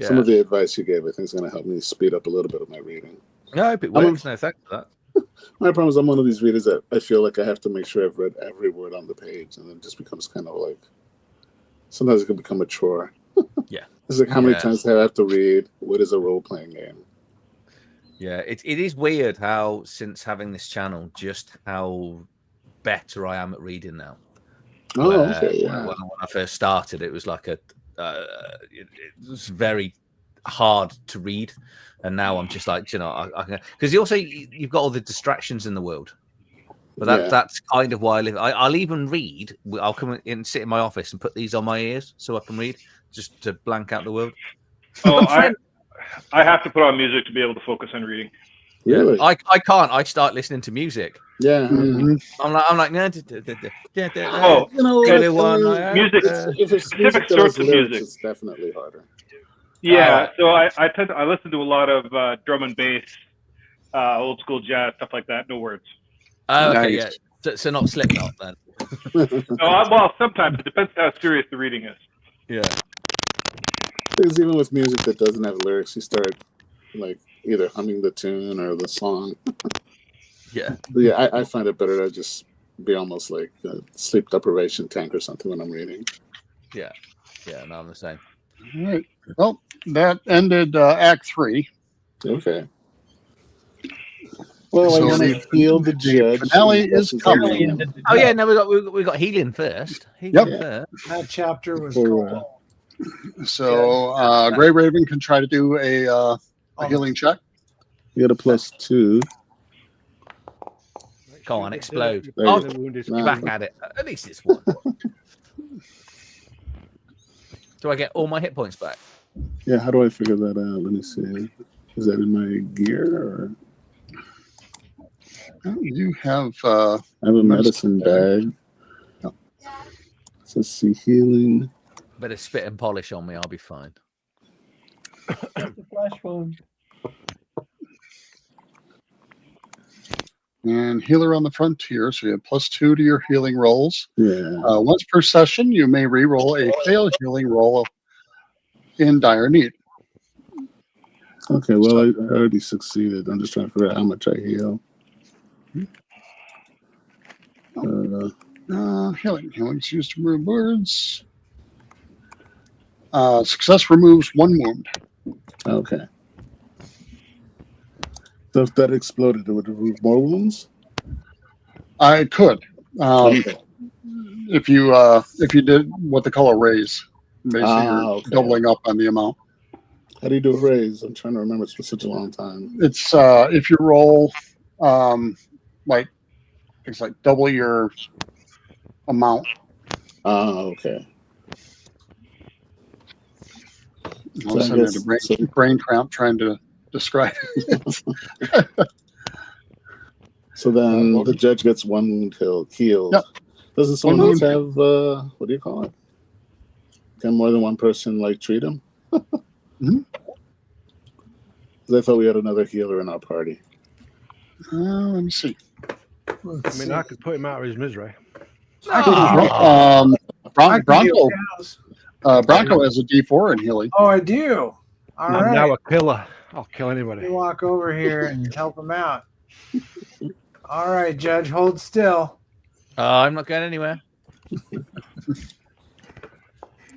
some of the advice you gave, I think, is going to help me speed up a little bit of my reading. No, I hope it works. No, thanks for that. My problem is I'm one of these readers that I feel like I have to make sure I've read every word on the page, and it just becomes kind of like sometimes it can become a chore. Yeah, it's like how many times do I have to read? What is a role-playing game? Yeah, it is weird how since having this channel, just how better I am at reading now. Oh, okay. When I first started, it was like it was very hard to read, and now I'm just like, because you've got all the distractions in the world, but that's kind of why I live. I'll even read. I'll come in and sit in my office and put these on my ears so I can read, just to blank out the world. Oh, I have to put on music to be able to focus on reading. Really? I can't. I start listening to music. Yeah. Mm-hmm. I'm like, no. Music. If it's specific sorts of music, it's definitely harder. Yeah. So I listen to a lot of drum and bass, old school jazz, stuff like that. No words. Oh, okay, nice. Yeah. So not Slipknot then. Well, sometimes it depends how serious the reading is. Yeah. Because even with music that doesn't have lyrics, you start like either humming the tune or the song. Yeah. But yeah, I find it better to just be almost like a sleep deprivation tank or something when I'm reading. Yeah, no, I'm the same. All right. Well, that ended Act 3. Okay. Well, I So want to the- heal the the judge. finale and is this coming. Barely on ended the Oh yeah, job. no, we got healing first. Healing first. That chapter was For, called. So Gray Raven can try to do a healing check. You get a +2. Go on, explode. There Oh, you go. you're back at it. At least it's one. Do I get all my hit points back? Yeah, how do I figure that out? Let me see. Is that in my gear or? You have I have a medicine bag. Yep. So see healing. Better spit and polish on me. I'll be fine. The flash wound. and healer on the frontier. So you have +2 to your healing rolls. Yeah. Once per session, you may re-roll a failed healing roll in dire need. Okay, well, I already succeeded. I'm just trying to figure out how much I heal. Healing's used to remove words. Success removes 1 wound. Okay. So if that exploded, it would remove more wounds? I could. Okay. If you did what they call a raise. Basically, you're okay. doubling up on the amount. How do you do a raise? I'm trying to remember. It's been such a long time. It's if you roll like it's like double your amount. Okay. All of a sudden, I had a brain cramp trying to describe it. So then the judge gets 1 wound healed. Yep. Doesn't someone else have what do you call it? Can more than one person like treat him? Mhm. I thought we had another healer in our party. Let me see. I mean, I could put him out of his misery. Bronco Oh, Bronco has a D4 in healing. I do. All I'm right. now a killer. I'll kill Let anybody. me walk over here and help him out. All right, Judge, hold still. I'm not going anywhere.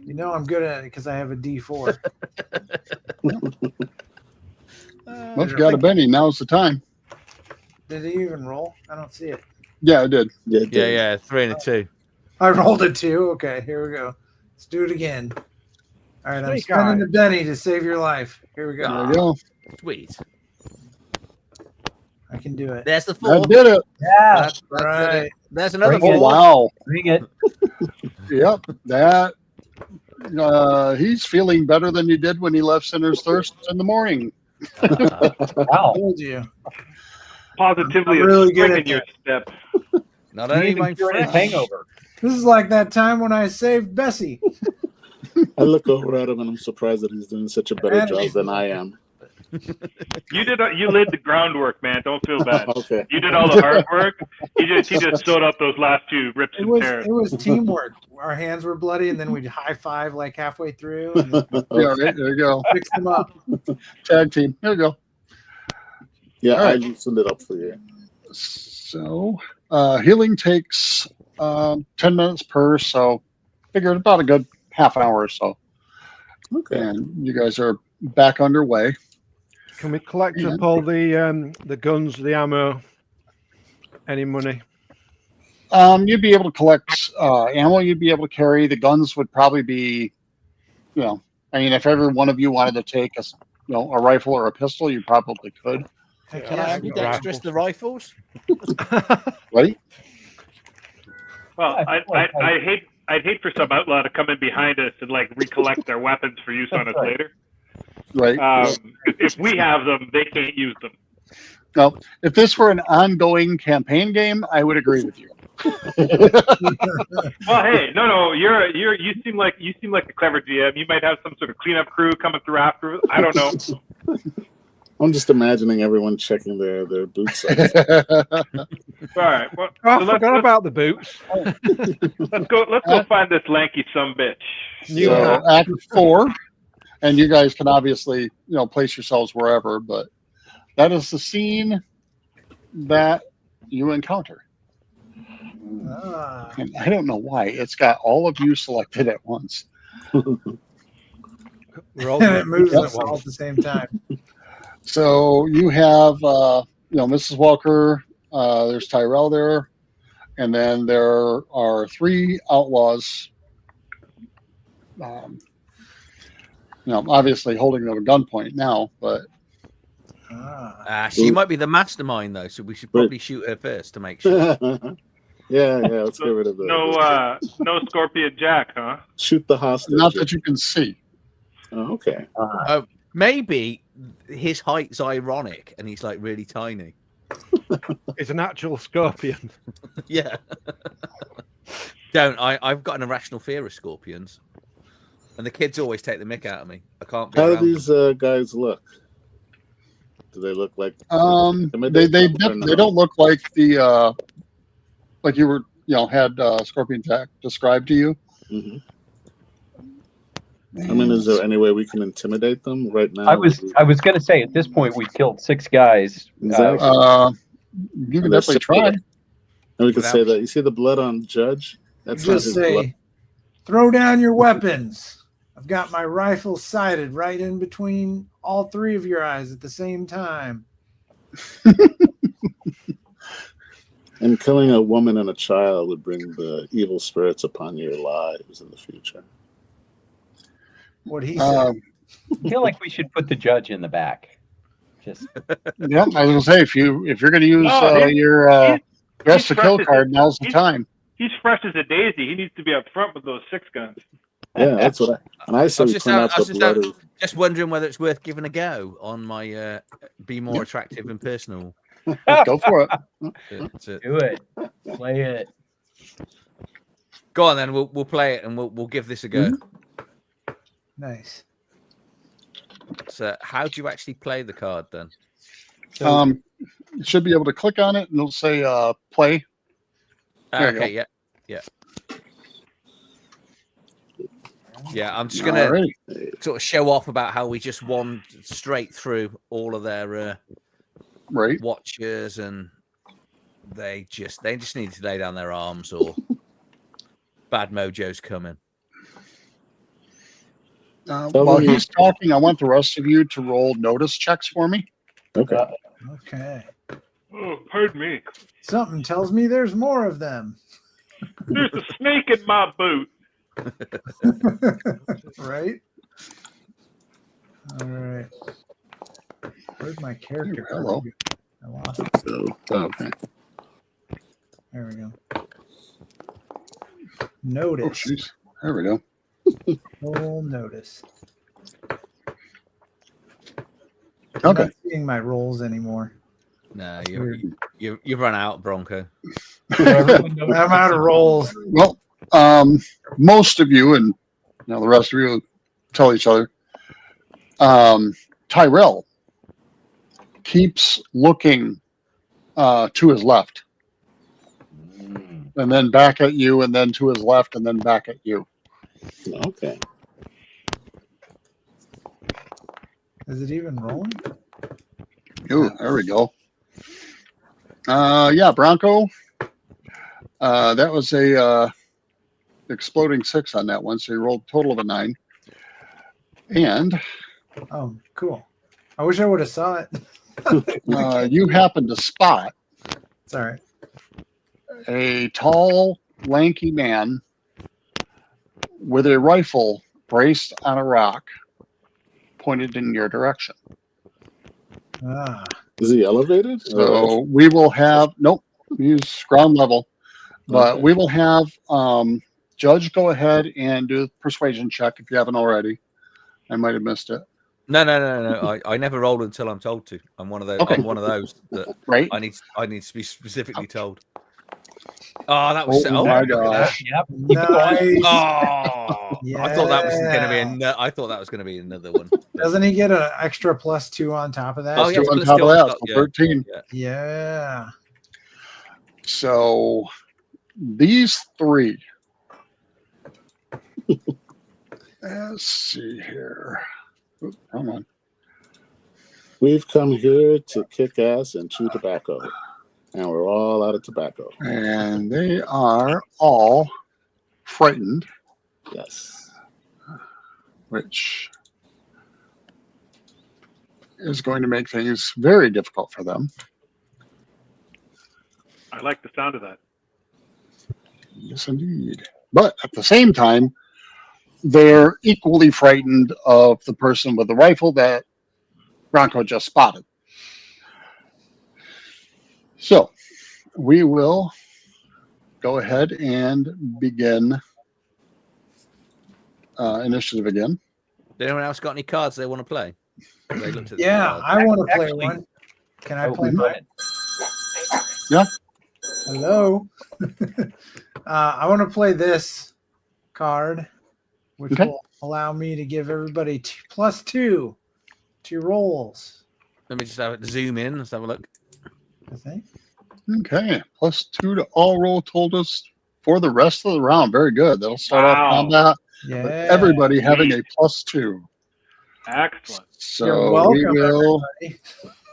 You know I'm good at it because I have a D4. Well, if you got a Benny, now's the time. Did he even roll? I don't see it. Yeah, I did. Yeah, 3 and a 2. I rolled a 2. Okay, here we go. Let's do it again. All right, I'm Snake spending eye. a Benny to save your life. Here we go. There we go. Sweet. I can do it. There's the I 4. did it. Yeah. That's Right. it. There's another Bring 4. it. Wow. Bring it. Yep. That. He's feeling better than he did when he left Sinner's Thirst in the morning. Wow. Told you. Positively I'm really a good spring at in your step. Not You only even am I cured his fresh, hangover. This is like that time when I saved Bessie. I look over at him and I'm surprised that he's doing such a better job than I am. You laid the groundwork, man. Don't feel bad. Okay. You did all the hard work. He just sewed up those last 2 rips It and tears. was teamwork. Our hands were bloody, and then we'd high five like halfway through and then Yeah, right. There you go. fix them up. Tag team. There you go. Yeah, All right. I loosened it up for you. So healing takes 10 minutes per, so figured about a good half hour or so. Okay. And you guys are back underway. Can we collect Yeah. up all the guns, the ammo, any money? You'd be able to collect ammo. You'd be able to carry. The guns would probably be, I mean, if every one of you wanted to take a rifle or a pistol, you probably could. Heck can yeah, I I'd go. ambidextrous the rifles? Right? Well, I'd hate for some outlaw to come in behind us and like recollect their weapons for use on us Right. later. Right. If we have them, they can't use them. No, if this were an ongoing campaign game, I would agree with you. Well, hey, no, you seem like a clever GM. You might have some sort of cleanup crew coming through after. I don't know. I'm just imagining everyone checking their boots. All right. Well, Oh, so I forgot about the boots. let's go find this lanky sumbitch. New So hat. Act 4, and you guys can obviously place yourselves wherever, but that is the scene that you encounter. Ah. And I don't know why. It's got all of you selected at once. We're all And it moves doing us it at all once. at the same time. So you have, Mrs. Walker. There's Tyrell there, and then there are 3 outlaws. Obviously holding them at gunpoint now, but She might be the mastermind, though, so we should probably shoot her first to make sure. yeah. Let's get rid of the No Scorpion Jack, huh? shoot the hostage. not that you can see. Oh, okay. Maybe his height's ironic, and he's like really tiny. It's an actual scorpion. Yeah. I've got an irrational fear of scorpions, and the kids always take the mick out of me. I can't be How do around these guys look? Do they look like? They don't look like the like you were had Scorpion Jack described to you. Mm-hmm. I mean, is there any way we can intimidate them right now? I was going to say at this point we've killed 6 guys. Exactly. You can definitely try. And we could say that you see the blood on Judge. That's not Just his say, blood. throw down your weapons. I've got my rifle sighted right in between all 3 of your eyes at the same time. And killing a woman and a child would bring the evil spirits upon your lives in the future. What he said. I feel like we should put the judge in the back. Just Yeah, I was gonna say if you're gonna use your best to kill card, now's the time. He's fresh as a daisy. He needs to be up front with those 6 guns. Yeah, that's what I say. We clean out the blood. Just wondering whether it's worth giving a go on my be more attractive and personal. Go for it. do it. Play it. Go on then. We'll play it and we'll give this a go. Nice. So, how do you actually play the card then? You should be able to click on it and it'll say play. Okay, yeah. Yeah, I'm just gonna sort of show off about how we just won straight through all of their watchers, and they just need to lay down their arms, or bad mojo's coming. While he's talking, I want the rest of you to roll notice checks for me. Okay. Okay. Oh, pardon me. Something tells me there's more of them. There's a snake in my boot. Right? All right. Where's my character? Hello. I lost it. Okay. There we go. Notice. Oh, there we go. Full notice. Okay. I'm not seeing my rolls anymore. No, you've run out, Bronco. I'm out of rolls. Well, most of you and the rest of you tell each other. Tyrell keeps looking to his left, and then back at you, and then to his left, and then back at you. Okay. Is it even rolling? Ooh, there we go. Yeah, Bronco. That was a exploding 6 on that one, so you rolled a total of a 9. And Oh, cool. I wish I would have saw it. you happen to spot It's all right. a tall, lanky man with a rifle braced on a rock pointed in your direction. Ah, Is he elevated? So we will have, nope, he's ground level, but we will have Judge go ahead and do a persuasion check if you haven't already. I might have missed it. No. I never roll until I'm told to. I'm one of those. Okay. I'm one of those that right. I need to be specifically told. Oh, that was Oh my gosh. Yep. nice. Oh, Yeah. I thought that was going to be. I thought that was going to be another one. Doesn't he get an extra +2 on top of that? Oh, yeah. Two on let's top go of on that, top, so yeah. 13. Yeah. So these 3. Let's see here. Oop, come on. We've come here to kick ass and chew tobacco. And we're all out of tobacco. And they are all frightened, Yes. which is going to make things very difficult for them. I like the sound of that. Yes, indeed. But at the same time, they're equally frightened of the person with the rifle that Bronco just spotted. So we will go ahead and begin initiative again. Did anyone else got any cards they want to play? They looked at the Yeah, cards. I want to play Actually- one. Can I Oh, play go mine? ahead. Yeah. Hello. I want to play this card, which Okay. will allow me to give everybody +2 to rolls. Let me just zoom in. Let's have a look. I think. Okay. +2 to all roll told us for the rest of the round. Very good. That'll start off Wow. combat Yeah. with everybody having a +2. Excellent. So You're we welcome, will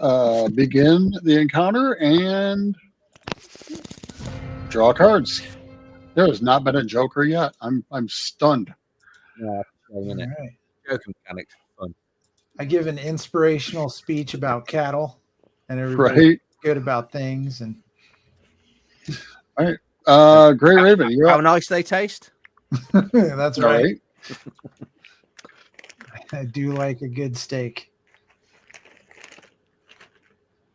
everybody. begin the encounter and draw cards. There has not been a Joker yet. I'm stunned. Yeah, All minute. right. Joker mechanics. Fun. I give an inspirational speech about cattle, and everybody's Right. good about things. And Gray Raven, you're How up. nice they taste. that's All right. right. I do like a good steak.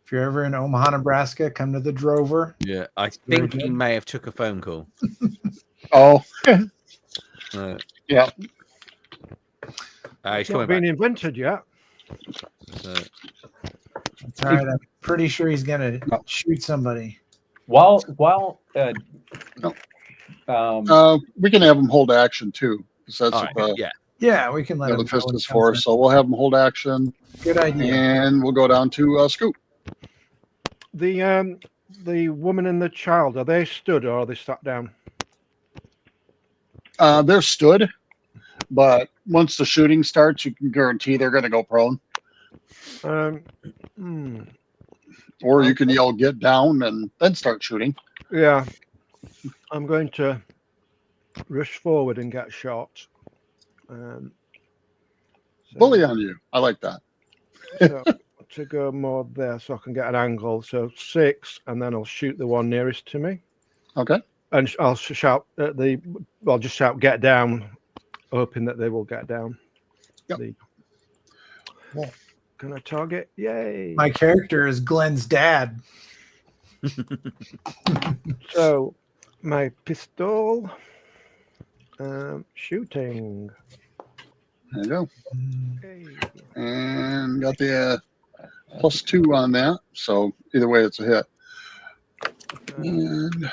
If you're ever in Omaha, Nebraska, come to the Drover. Yeah, I Very think he good. may have took a phone call. Oh, Uh, yeah. he's It's coming not been back. invented yet. So, That's all right. I'm pretty sure he's gonna shoot somebody. While We can have them hold action too. 'Cause that's all what right, the, yeah. Yeah, we can let him the know fist when is he comes for. in. So we'll have them hold action, Good idea. and we'll go down to Scoop. The woman and the child, are they stood or are they sat down? They're stood, but once the shooting starts, you can guarantee they're going to go prone. Or you can yell "get down" and then start shooting. Yeah, I'm going to rush forward and get shot. So- Bully on you. I like that. So to go more there so I can get an angle. So 6, and then I'll shoot the one nearest to me. Okay. And I'll shout at I'll just shout "get down," hoping that they will get down. Yep. Cool. Can I target? Yay! My character is Glenn's dad. So my pistol, shooting. There you go. Okay. And got the +2 on that. So either way, it's a hit. And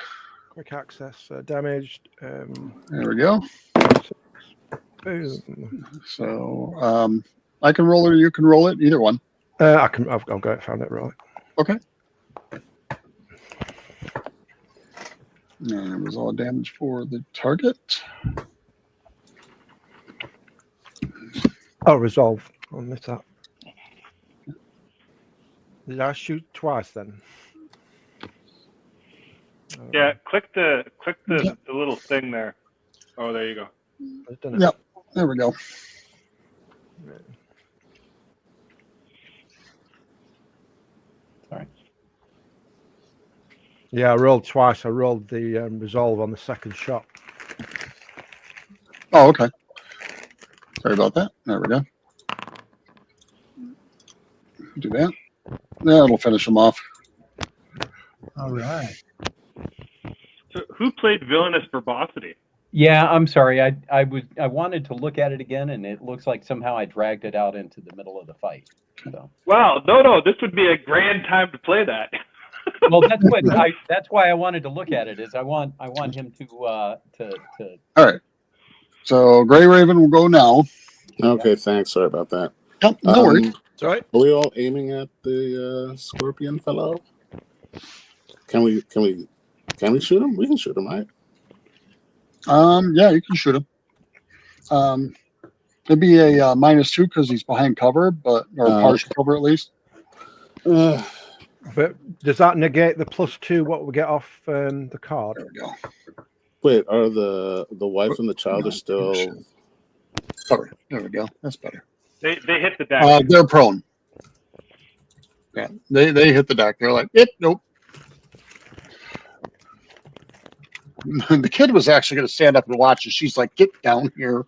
Quick access, damaged. there we go. Boom. So I can roll it or you can roll it. Either one. I can. I've got it. Found it right. Okay. And it was all damage for the target. Oh, resolve on this app. Did I shoot twice then? Yeah, click the little thing there. Oh, there you go. I've done it. Yep. There we go. sorry. Yeah, I rolled twice. I rolled the resolve on the second shot. Oh, okay. Sorry about that. There we go. Do that. Yeah, it'll finish them off. All right. So who played Villainous Verbosity? Yeah, I'm sorry. I wanted to look at it again, and it looks like somehow I dragged it out into the middle of the fight. So, Wow, no, this would be a grand time to play that. well, that's why I wanted to look at it. Is I want him to All right. So Gray Raven will go now. Okay, thanks. Sorry about that. Yep, no worries. It's all right. Are we all aiming at the scorpion fellow? Can we shoot him? We can shoot him, right? Yeah, you can shoot him. It'd be a -2 because he's behind cover, or partial cover at least. But does that negate the +2 what we get off the card? There we go. Wait, are the wife and the child are still? Sorry. There we go. That's better. They hit the deck. They're prone. Yeah, they hit the deck. They're like, nope. The kid was actually going to stand up and watch it. She's like, get down here.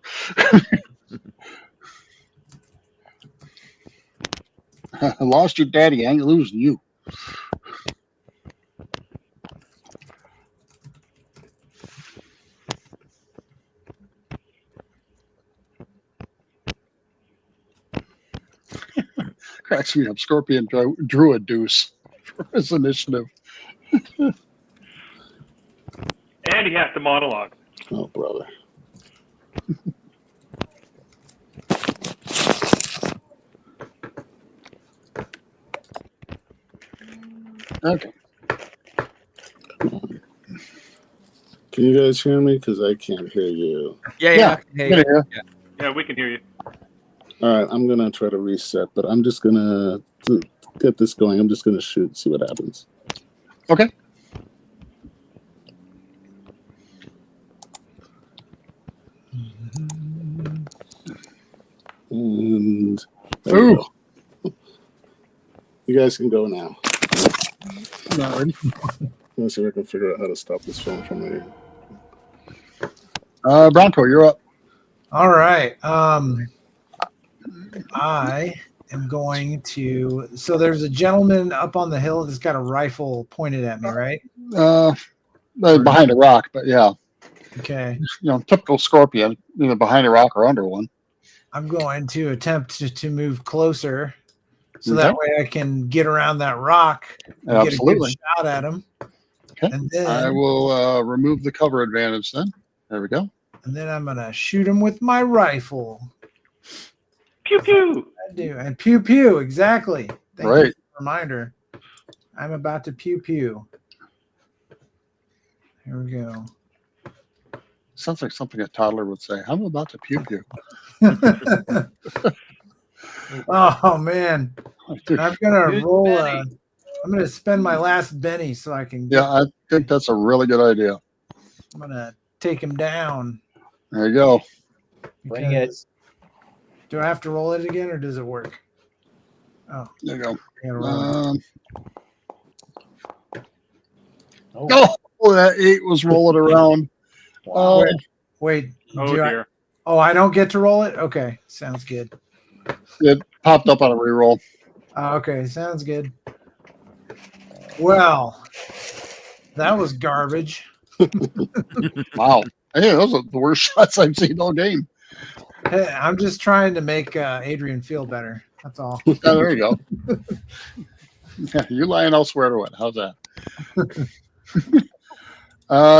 I lost your daddy. I ain't losing you. Cracks me up. Scorpion drew a deuce for his initiative. And he has to monologue. Oh, brother. Okay. Can you guys hear me? Because I can't hear you. Yeah, I can hear you. Yeah, we can hear you. All right, I'm gonna try to reset, but I'm just gonna get this going. I'm just gonna shoot and see what happens. Okay. And there we go. You guys can go now. Not ready. Let's see if I can figure out how to stop this phone from me. Bronco, you're up. All right. I am going to. So there's a gentleman up on the hill that's got a rifle pointed at me, right? Behind a rock, but yeah. Okay. Typical Scorpion, either behind a rock or under one. I'm going to attempt to move closer so Okay. that way I can get around that rock and Absolutely. get a good shot at him. Okay. And then I will remove the cover advantage then. There we go. and then I'm gonna shoot him with my rifle. Pew pew. I do. And pew pew, exactly. Thank you Right. for the reminder. I'm about to pew pew. Here we go. Sounds like something a toddler would say. I'm about to puke you. Oh man. Dude, I'm gonna Good roll Benny. I'm gonna spend my last Benny so I can yeah, I think that's a really good idea. I'm gonna take him down. There you go. Bring it. because- Do I have to roll it again or does it work? Oh, There you go. I gotta roll it. Oh, that 8 was rolling around. Wow. Wait, Oh do I, dear. I don't get to roll it? Okay, sounds good. It popped up on a reroll. Okay, sounds good. Well, that was garbage. Wow. Hey, those are the worst shots I've seen all game. Hey, I'm just trying to make Adrian feel better. That's all. Yeah, there you go. Yeah, you're lying elsewhere to it. How's that?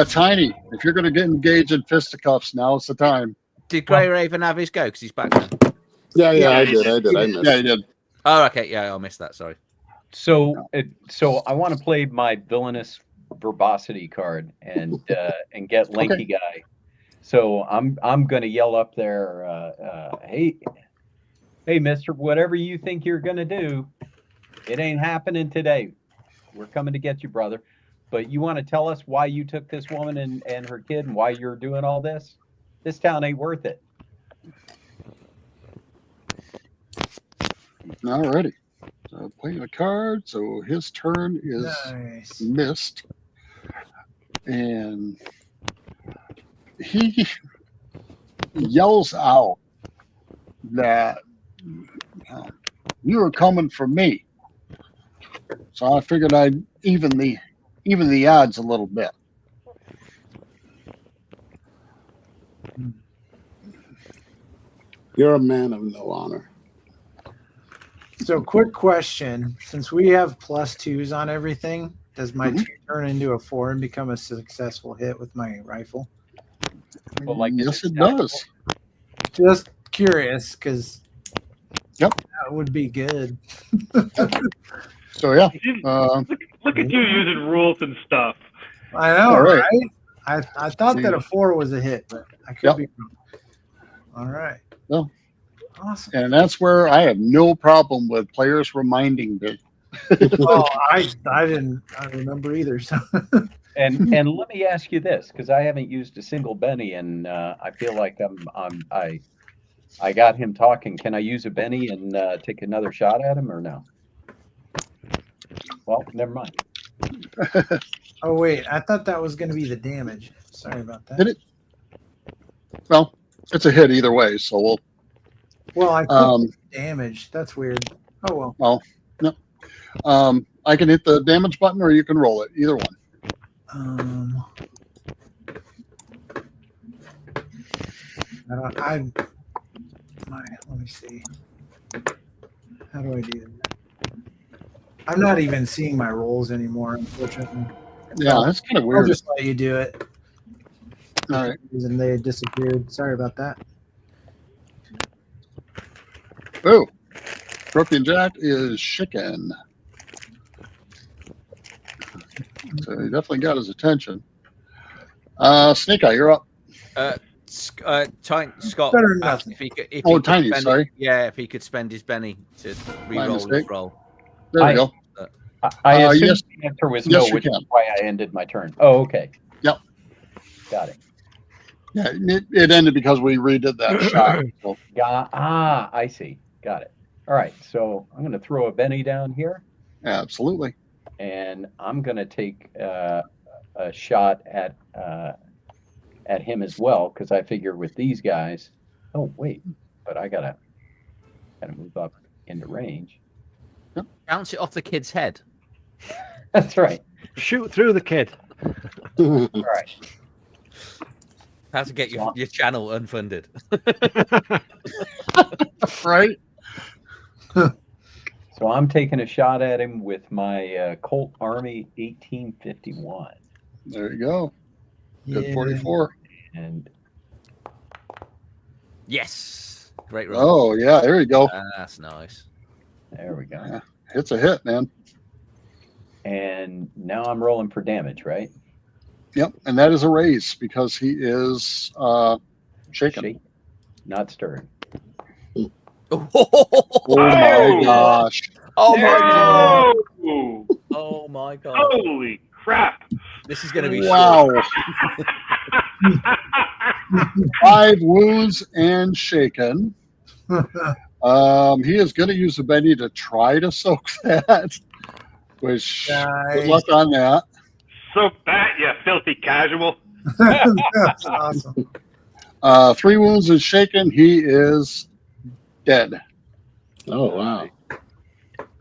Tiny, if you're going to get engaged in fisticuffs, now's the time. Did Grey Raven have his go? Because he's back now. Yeah, I he did. I missed. Yeah, you did. Oh, okay. Yeah, I missed that. Sorry. So I want to play my villainous verbosity card and get Lanky Guy. So I'm gonna yell up there, hey, Mister, whatever you think you're gonna do, it ain't happening today. We're coming to get you, brother. But you want to tell us why you took this woman and her kid and why you're doing all this? This town ain't worth it. Alrighty. So playing a card. So his turn is Nice. missed. And he yells out that you were coming for me. So I figured I'd even the odds a little bit. You're a man of no honor. So, quick question: since we have +2s on everything, does my 2 turn into a 4 and become a successful hit with my rifle? Well, like, yes, is it it tactical? does. Just curious, because Yep. that would be good. So yeah, Look at you using rules and stuff. I know, All right. right? I thought that a 4 was a hit, but I could Yep. be wrong. All right. No. Awesome. and that's where I have no problem with players reminding me. Oh, I remember either. So And let me ask you this, because I haven't used a single Benny, and I feel like I got him talking. Can I use a Benny and take another shot at him or no? Well, never mind. oh wait, I thought that was going to be the damage. Sorry about that. Did it? Well, it's a hit either way, so we'll. Well, I put damage. That's weird. Oh well. Well, no. I can hit the damage button, or you can roll it. Either one. Let me see. How do I do that? I'm not even seeing my rolls anymore, unfortunately. Yeah, that's kind of I'll weird. just let you do it. All right. And they disappeared. Sorry about that. Oh, Scorpion Jack is shaken. So he definitely got his attention. Snake Eye, you're up. Scott, Better than asked nothing. if he could. If Oh, he could Tiny, spend sorry. if he could spend his Benny to re-roll his mistake. roll. There we go. I assume yes. the answer was Yes, no, you which can. is why I ended my turn. Oh, okay. Yep. Got it. Yeah, it ended because we redid that shot. So, I see. Got it. All right. So I'm going to throw a Benny down here, absolutely. and I'm going to take a shot at him as well, because I figure with these guys. Oh wait, but I gotta move up into range. Bounce it off the kid's head. That's right. Shoot through the kid. All right. How to get your channel unfunded. Right? So I'm taking a shot at him with my Colt Army 1851, There you go. Good Yeah. 44. and Yes. Great roll. Oh, yeah, there you go. That's nice. there we go. Yeah. It's a hit, man. And now I'm rolling for damage, right? Yep, and that is a raise because he is shaken. Shake, not stirring. Oh my gosh. Oh my god. No! Oh my god. Holy crap! This is going to be Wow. short. 5 wounds and shaken. He is going to use the Benny to try to soak that, which good luck on that. Soak that, you filthy casual. That's awesome. 3 wounds and shaken. He is dead. Oh wow!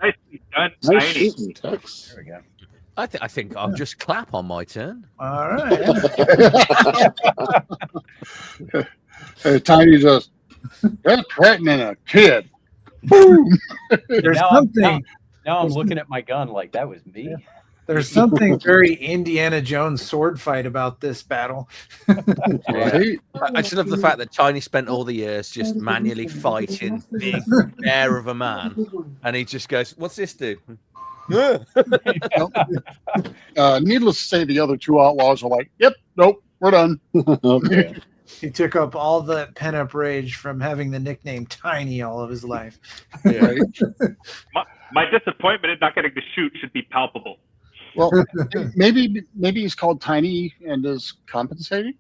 Nicely done, Nice Tiny. shooting, Tex. There we go. I think I'll just clap on my turn. All right. Tiny just, they're threatening a kid. Boom! There's Now something. Now I'm looking at my gun like that was me. Yeah. There's something very Indiana Jones sword fight about this battle. Right? I just love the fact that Tiny spent all the years just manually fighting big bear of a man, and he just goes, "What's this do?" Needless to say, the other 2 outlaws are like, yep, nope, we're done. Okay. He took up all the pent-up rage from having the nickname Tiny all of his life. Right? My disappointment in not getting to shoot should be palpable. Well, maybe he's called Tiny and is compensating.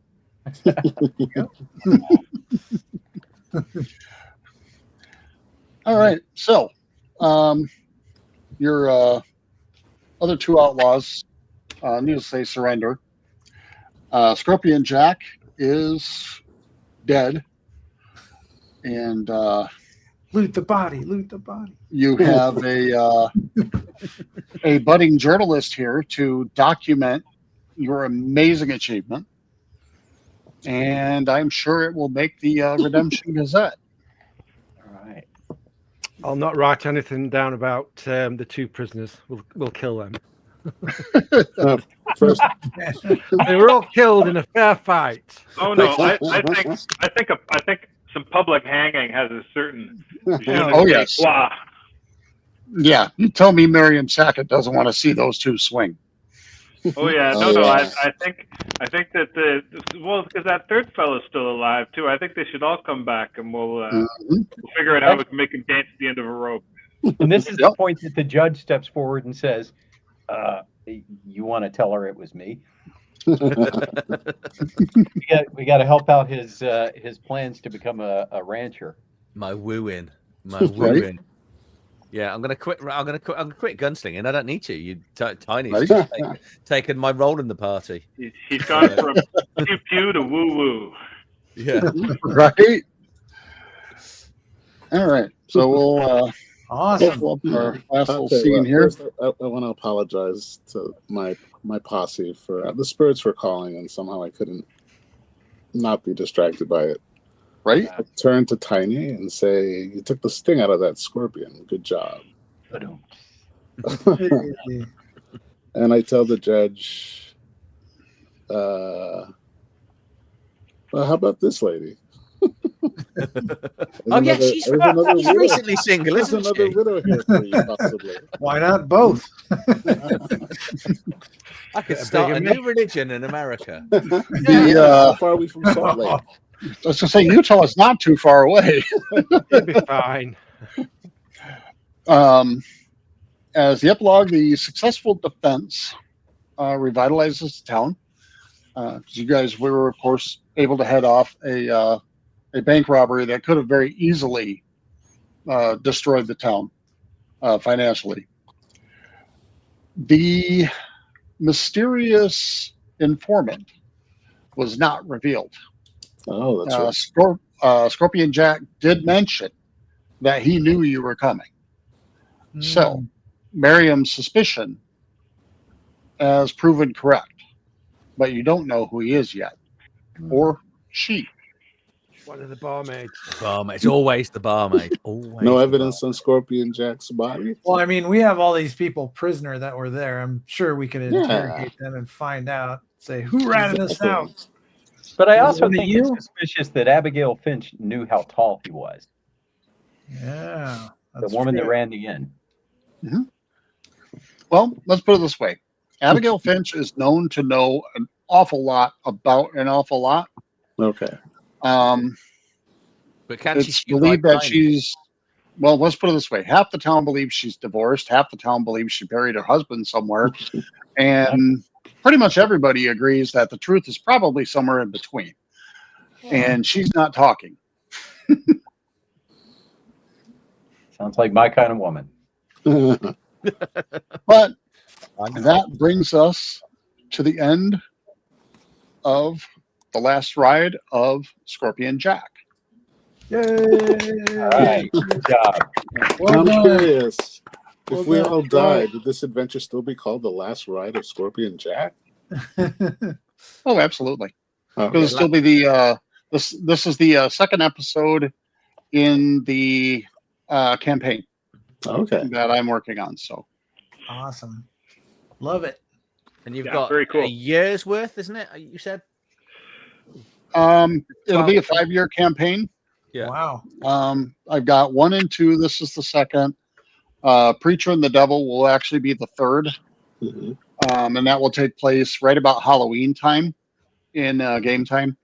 All right, so your other 2 outlaws, needless to say, surrender. Scorpion Jack is dead, and Loot the body, loot the body. you have a budding journalist here to document your amazing achievement, and I'm sure it will make the Redemption Gazette. All right. I'll not write anything down about the 2 prisoners. We'll kill them. First, They were all killed in a fair fight. Oh no, I think some public hanging has a certain. Oh, yes. Wow. Yeah, you tell me Miriam Sackett doesn't want to see those 2 swing. Oh yeah, Oh, no. yeah. I think that because that third fellow's still alive too. I think they should all come back, and we'll Mhm. figure out how we can make him dance at the end of a rope. And this is the Yep. point that the judge steps forward and says, "You want to tell her it was me?" We got to help out his plans to become a rancher. My wooing. Right. Yeah, I'm gonna quit. I'm gonna quit gunslinging. I don't need to. You Tiny's Right. just taken my role in the party. He's gone from pew pew to woo woo. Yeah. Right. All right. So we'll Awesome. pull up our last I'll little tell you scene what, here. first, I want to apologize to my posse for the spirits were calling, and somehow I couldn't not be distracted by it. Right. I turn to Tiny and say, "You took the sting out of that scorpion. Good job." And I tell the judge, "Well, how about this lady?" Oh yeah, she's recently single, There's isn't another she? widow here for you, possibly. Why not both? I could start a new religion in America. How far are we from Salt Lake? I was going to say, Utah is not too far away. It'll be fine. As the epilogue, the successful defense revitalizes the town. You guys were, of course, able to head off a bank robbery that could have very easily destroyed the town financially. The mysterious informant was not revealed. Oh, that's right. Scorpion Jack did mention that he knew you were coming. So, Miriam's suspicion has proven correct, but you don't know who he is yet, or she. One of the barmaids. Barmaid. It's always the barmaid. Always No the evidence on Scorpion Jack's body. Well, I mean, we have all these people prisoner that were there. I'm sure we could interrogate them and find out. Say who ratted us out. But I Was it also one of think you? it's suspicious that Abigail Finch knew how tall he was. Yeah, The woman that ran the inn. Well, let's put it this way. Abigail Finch is known to know an awful lot about an awful lot. Okay. But can she It's shoot believed like that Tiny? she's, well, let's put it this way. Half the town believes she's divorced. Half the town believes she buried her husband somewhere. And pretty much everybody agrees that the truth is probably somewhere in between. And she's not talking. Sounds like my kind of woman. But that brings us to the end of the last ride of Scorpion Jack. Yay! All right. Good job. Well I'm done. curious. Well If we done. all died, would this adventure still be called The Last Ride of Scorpion Jack? Oh, absolutely. Okay. It'll still be the this is the second episode in the campaign Okay. that I'm working on. So Awesome. Love it. And you've Yeah, got very cool. a year's worth, isn't it? You said. it'll be a 5-year campaign. Yeah. Wow. I've got 1 and 2. This is the second. Preacher and the Devil will actually be the third. Mhm. And that will take place right about Halloween time in game time.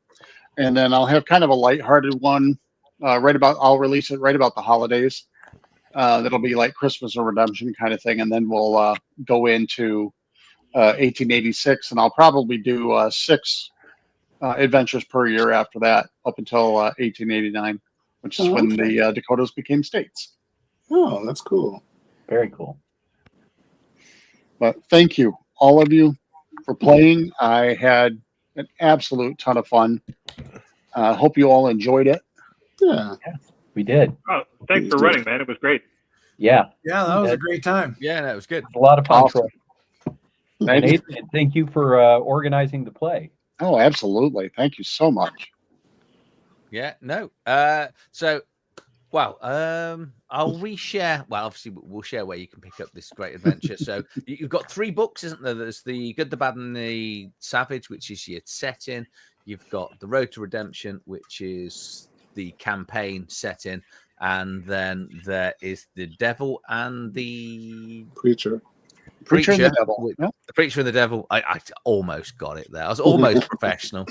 And then I'll have kind of a lighthearted one I'll release it right about the holidays. That'll be like Christmas or Redemption kind of thing. And then we'll go into 1886, and I'll probably do 6 adventures per year after that up until 1889, which is when the Dakotas became states. Oh, that's cool. Very cool. But thank you, all of you, for playing. I had an absolute ton of fun. Hope you all enjoyed it. Yeah. We did. Oh, thanks for running, man. It was great. Yeah. Yeah, that was a great time. Yeah, no, it was good. A lot of fun. Awesome. Troy. Thank And you. Adrian, thank you for organizing the play. Oh, absolutely. Thank you so much. Yeah, no. So, well, I'll reshare. Well, obviously, we'll share where you can pick up this great adventure. So, you've got 3 books, isn't there? There's the Good, the Bad, and the Savage, which is your setting. You've got the Road to Redemption, which is the campaign setting, and then there is the Devil and the Preacher. Preacher and the Devil. which- Yep. The Preacher and the Devil. I almost got it there. I was almost professional.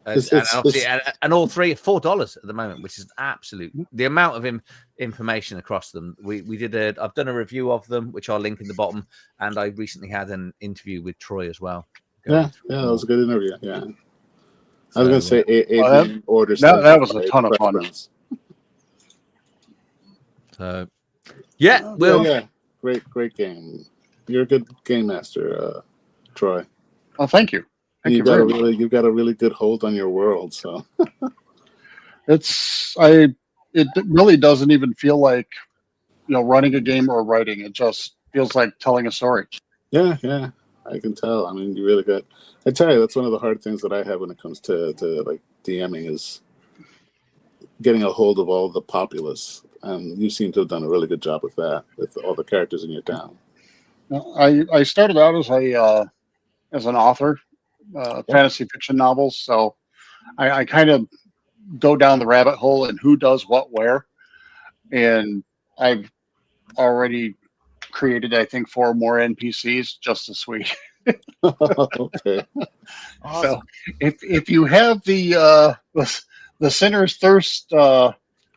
And all three are $4 at the moment, which is an absolute the amount of information across them. I've done a review of them, which I'll link in the bottom, and I recently had an interview with Troy as well. Yeah, that was a good interview. Yeah, I was going to say Adrian orders. That was a ton of fun. So, great game. You're a good game master, Troy. Well, thank you. You've got a really good hold on your world. So it really doesn't even feel like running a game or writing. It just feels like telling a story. Yeah, I can tell. I mean, you really got. I tell you, that's one of the hard things that I have when it comes to like DMing is getting a hold of all the populace. And you seem to have done a really good job with that, with all the characters in your town. I started out as an author, fantasy fiction novels. So I kind of go down the rabbit hole and who does what where. And I've already created, I think, 4 more NPCs just this week. Okay. Awesome. So if you have the Sinner's Thirst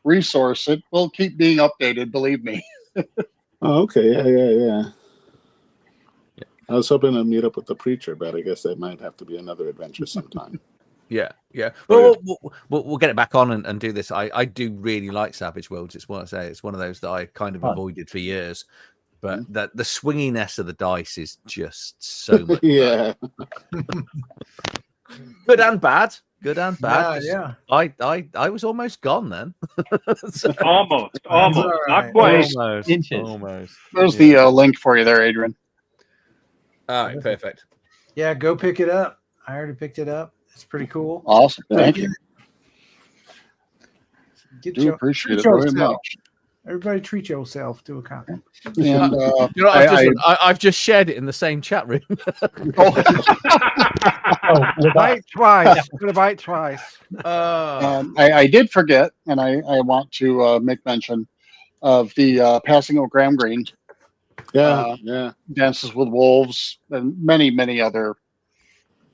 resource, it will keep being updated, believe me. Oh, okay. Yeah. I was hoping to meet up with the preacher, but I guess that might have to be another adventure sometime. Yeah. Well, we'll get it back on and do this. I do really like Savage Worlds. It's what I say. It's one of those that I kind of avoided for years. But the swinginess of the dice is just so much. Yeah. Good and bad. Yeah. I was almost gone then. Almost, right. not quite. Almost. There's the link for you there, Adrian. All right, perfect. Yeah, go pick it up. I already picked it up. It's pretty cool. Awesome. Thank you. Appreciate it very much. Everybody treat yourself to a copy. And I've just shared it in the same chat room. Bite twice. Gonna bite twice. I did forget, and I want to make mention of the passing of Graham Greene. Yeah. Dances with Wolves, and many other,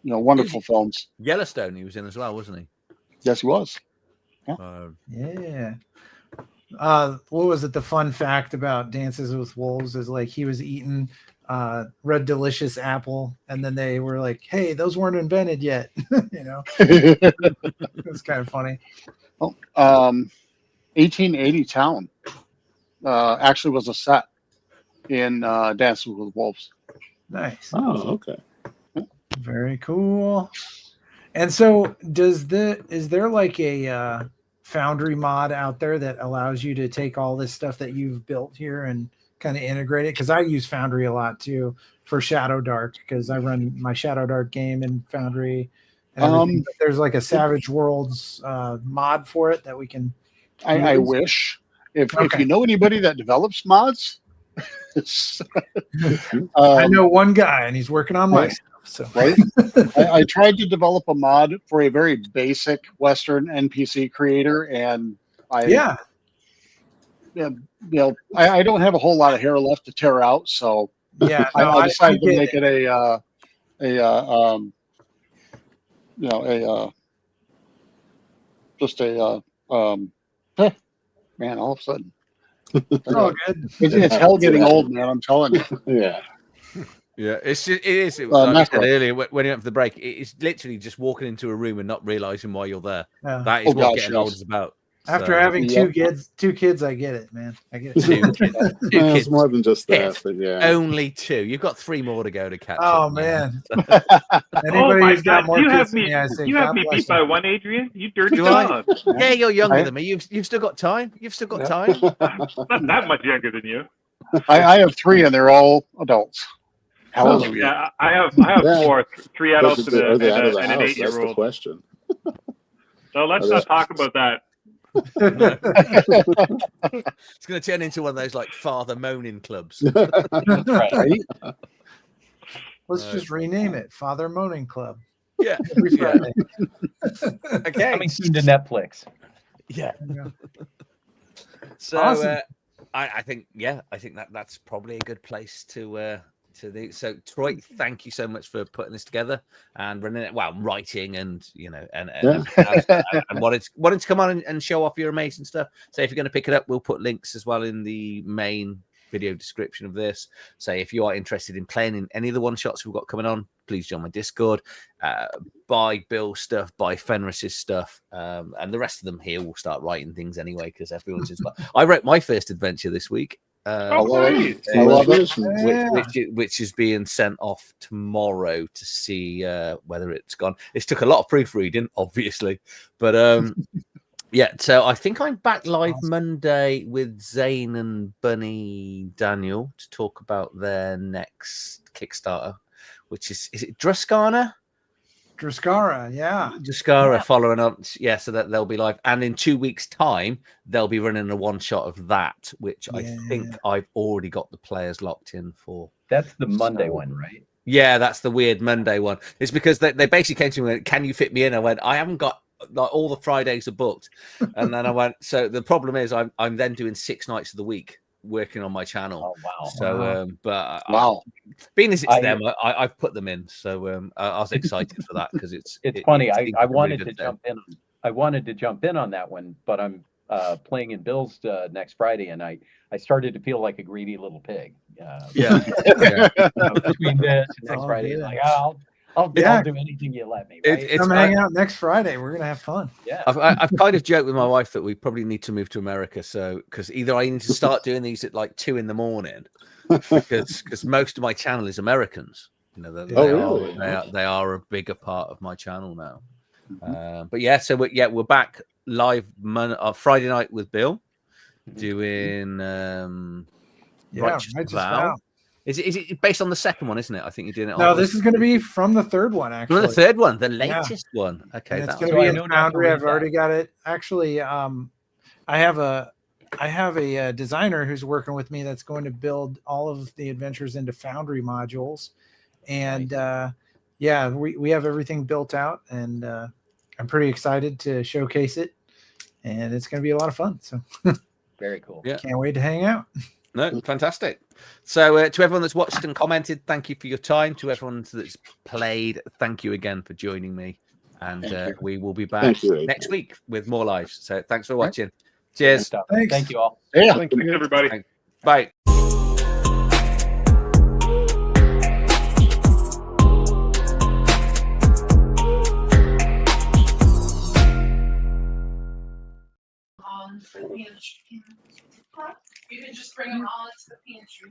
wonderful films. Yellowstone, he was in as well, wasn't he? Yes, he was. Yeah. What was it? The fun fact about Dances with Wolves is like he was eating Red Delicious apple, and then they were like, "Hey, those weren't invented yet." It's kind of funny. 1880 Town actually was a set in Dances with Wolves. Nice. Oh, okay. Very cool. And so, is there like a Foundry mod out there that allows you to take all this stuff that you've built here and kind of integrate it? Because I use Foundry a lot too for Shadow Dark, because I run my Shadow Dark game in Foundry. And but there's like a Savage Worlds mod for it that we can. I wish if you know anybody that develops mods. I know one guy, and he's working on my stuff. So right, I tried to develop a mod for a very basic Western NPC creator, and I don't have a whole lot of hair left to tear out, so I decided to make it man, all of a sudden. Oh, good. It's hell getting old, man. I'm telling you. Yeah, it is. Like I said earlier, when you went for the break, it's literally just walking into a room and not realizing why you're there. Yeah. That is what getting old is about. After having two kids, I get it, man. I get it. Two kids. It's more than just that, but yeah. Only 2. You've got 3 more to go to catch up. Oh man. Anybody who's got more kids than me, you have me beat by 1, Adrian. You dirty dog. Yeah, you're younger than me. You've still got time. Not that much younger than you. I have 3, and they're all adults. Hallelujah. Yeah, I have 4, 3 adults and an 8-year-old. That's the question. So let's not talk about that. It's going to turn into one of those like father moaning clubs. Right. Let's just rename it Father Moaning Club. Yeah. Every Friday. Okay. Coming soon to Netflix. Yeah. So awesome. I think that's probably a good place to So Troy, thank you so much for putting this together and running it. Well, writing and and wanting to come on and show off your amazing stuff. So if you're going to pick it up, we'll put links as well in the main video description of this. So if you are interested in playing in any of the one shots we've got coming on, please join my Discord. Buy Bill's stuff, buy Fenris's stuff, and the rest of them here will start writing things anyway because everyone's just. I wrote my first adventure this week. I love it. Which is being sent off tomorrow to see whether it's gone. It's took a lot of proofreading, obviously, but yeah. So I think I'm back live Monday with Zane and Bunny Daniel to talk about their next Kickstarter, which is it Druskana? Druskara, yeah. Druskara following up. Yeah, so that they'll be live. And in 2 weeks' time, they'll be running a one shot of that, which I think I've already got the players locked in for. That's the Monday one, right? Yeah, that's the weird Monday one. It's because they basically came to me and went, can you fit me in? I went, I haven't got, like, all the Fridays are booked. And then I went, so the problem is I'm then doing 6 nights of the week working on my channel. Oh, wow. So but Wow. being as it's them, I've put them in. So I was excited for that because it's funny. It's I wanted to jump in. I wanted to jump in on that one, but I'm playing in Bill's next Friday, and I started to feel like a greedy little pig. Between this and next Friday, like I'll do anything you let me. Right? Come hang out next Friday. We're gonna have fun. Yeah, I've kind of joked with my wife that we probably need to move to America. So because either I need to start doing these at like 2 in the morning, because most of my channel is Americans. You know, they are a bigger part of my channel now. But yeah, so we're back live Friday night with Bill doing Righteous Vow. Is it based on the second one, isn't it? I think you're doing it. No, this is going to be from the third one, actually. From the third one, the latest one. Okay, and it's going to be in Foundry. I've already got it. Actually, I have a designer who's working with me that's going to build all of the adventures into Foundry modules, and we have everything built out, and I'm pretty excited to showcase it, and it's going to be a lot of fun. So very cool. Yeah, can't wait to hang out. No, fantastic. So to everyone that's watched and commented, thank you for your time. To everyone that's played, thank you again for joining me. And we will be back next week with more lives. So thanks for watching. Cheers. Thanks. Thank you all. Yeah. Thanks, everybody. Thanks. Bye. On the pantry. You can just bring them all into the pantry.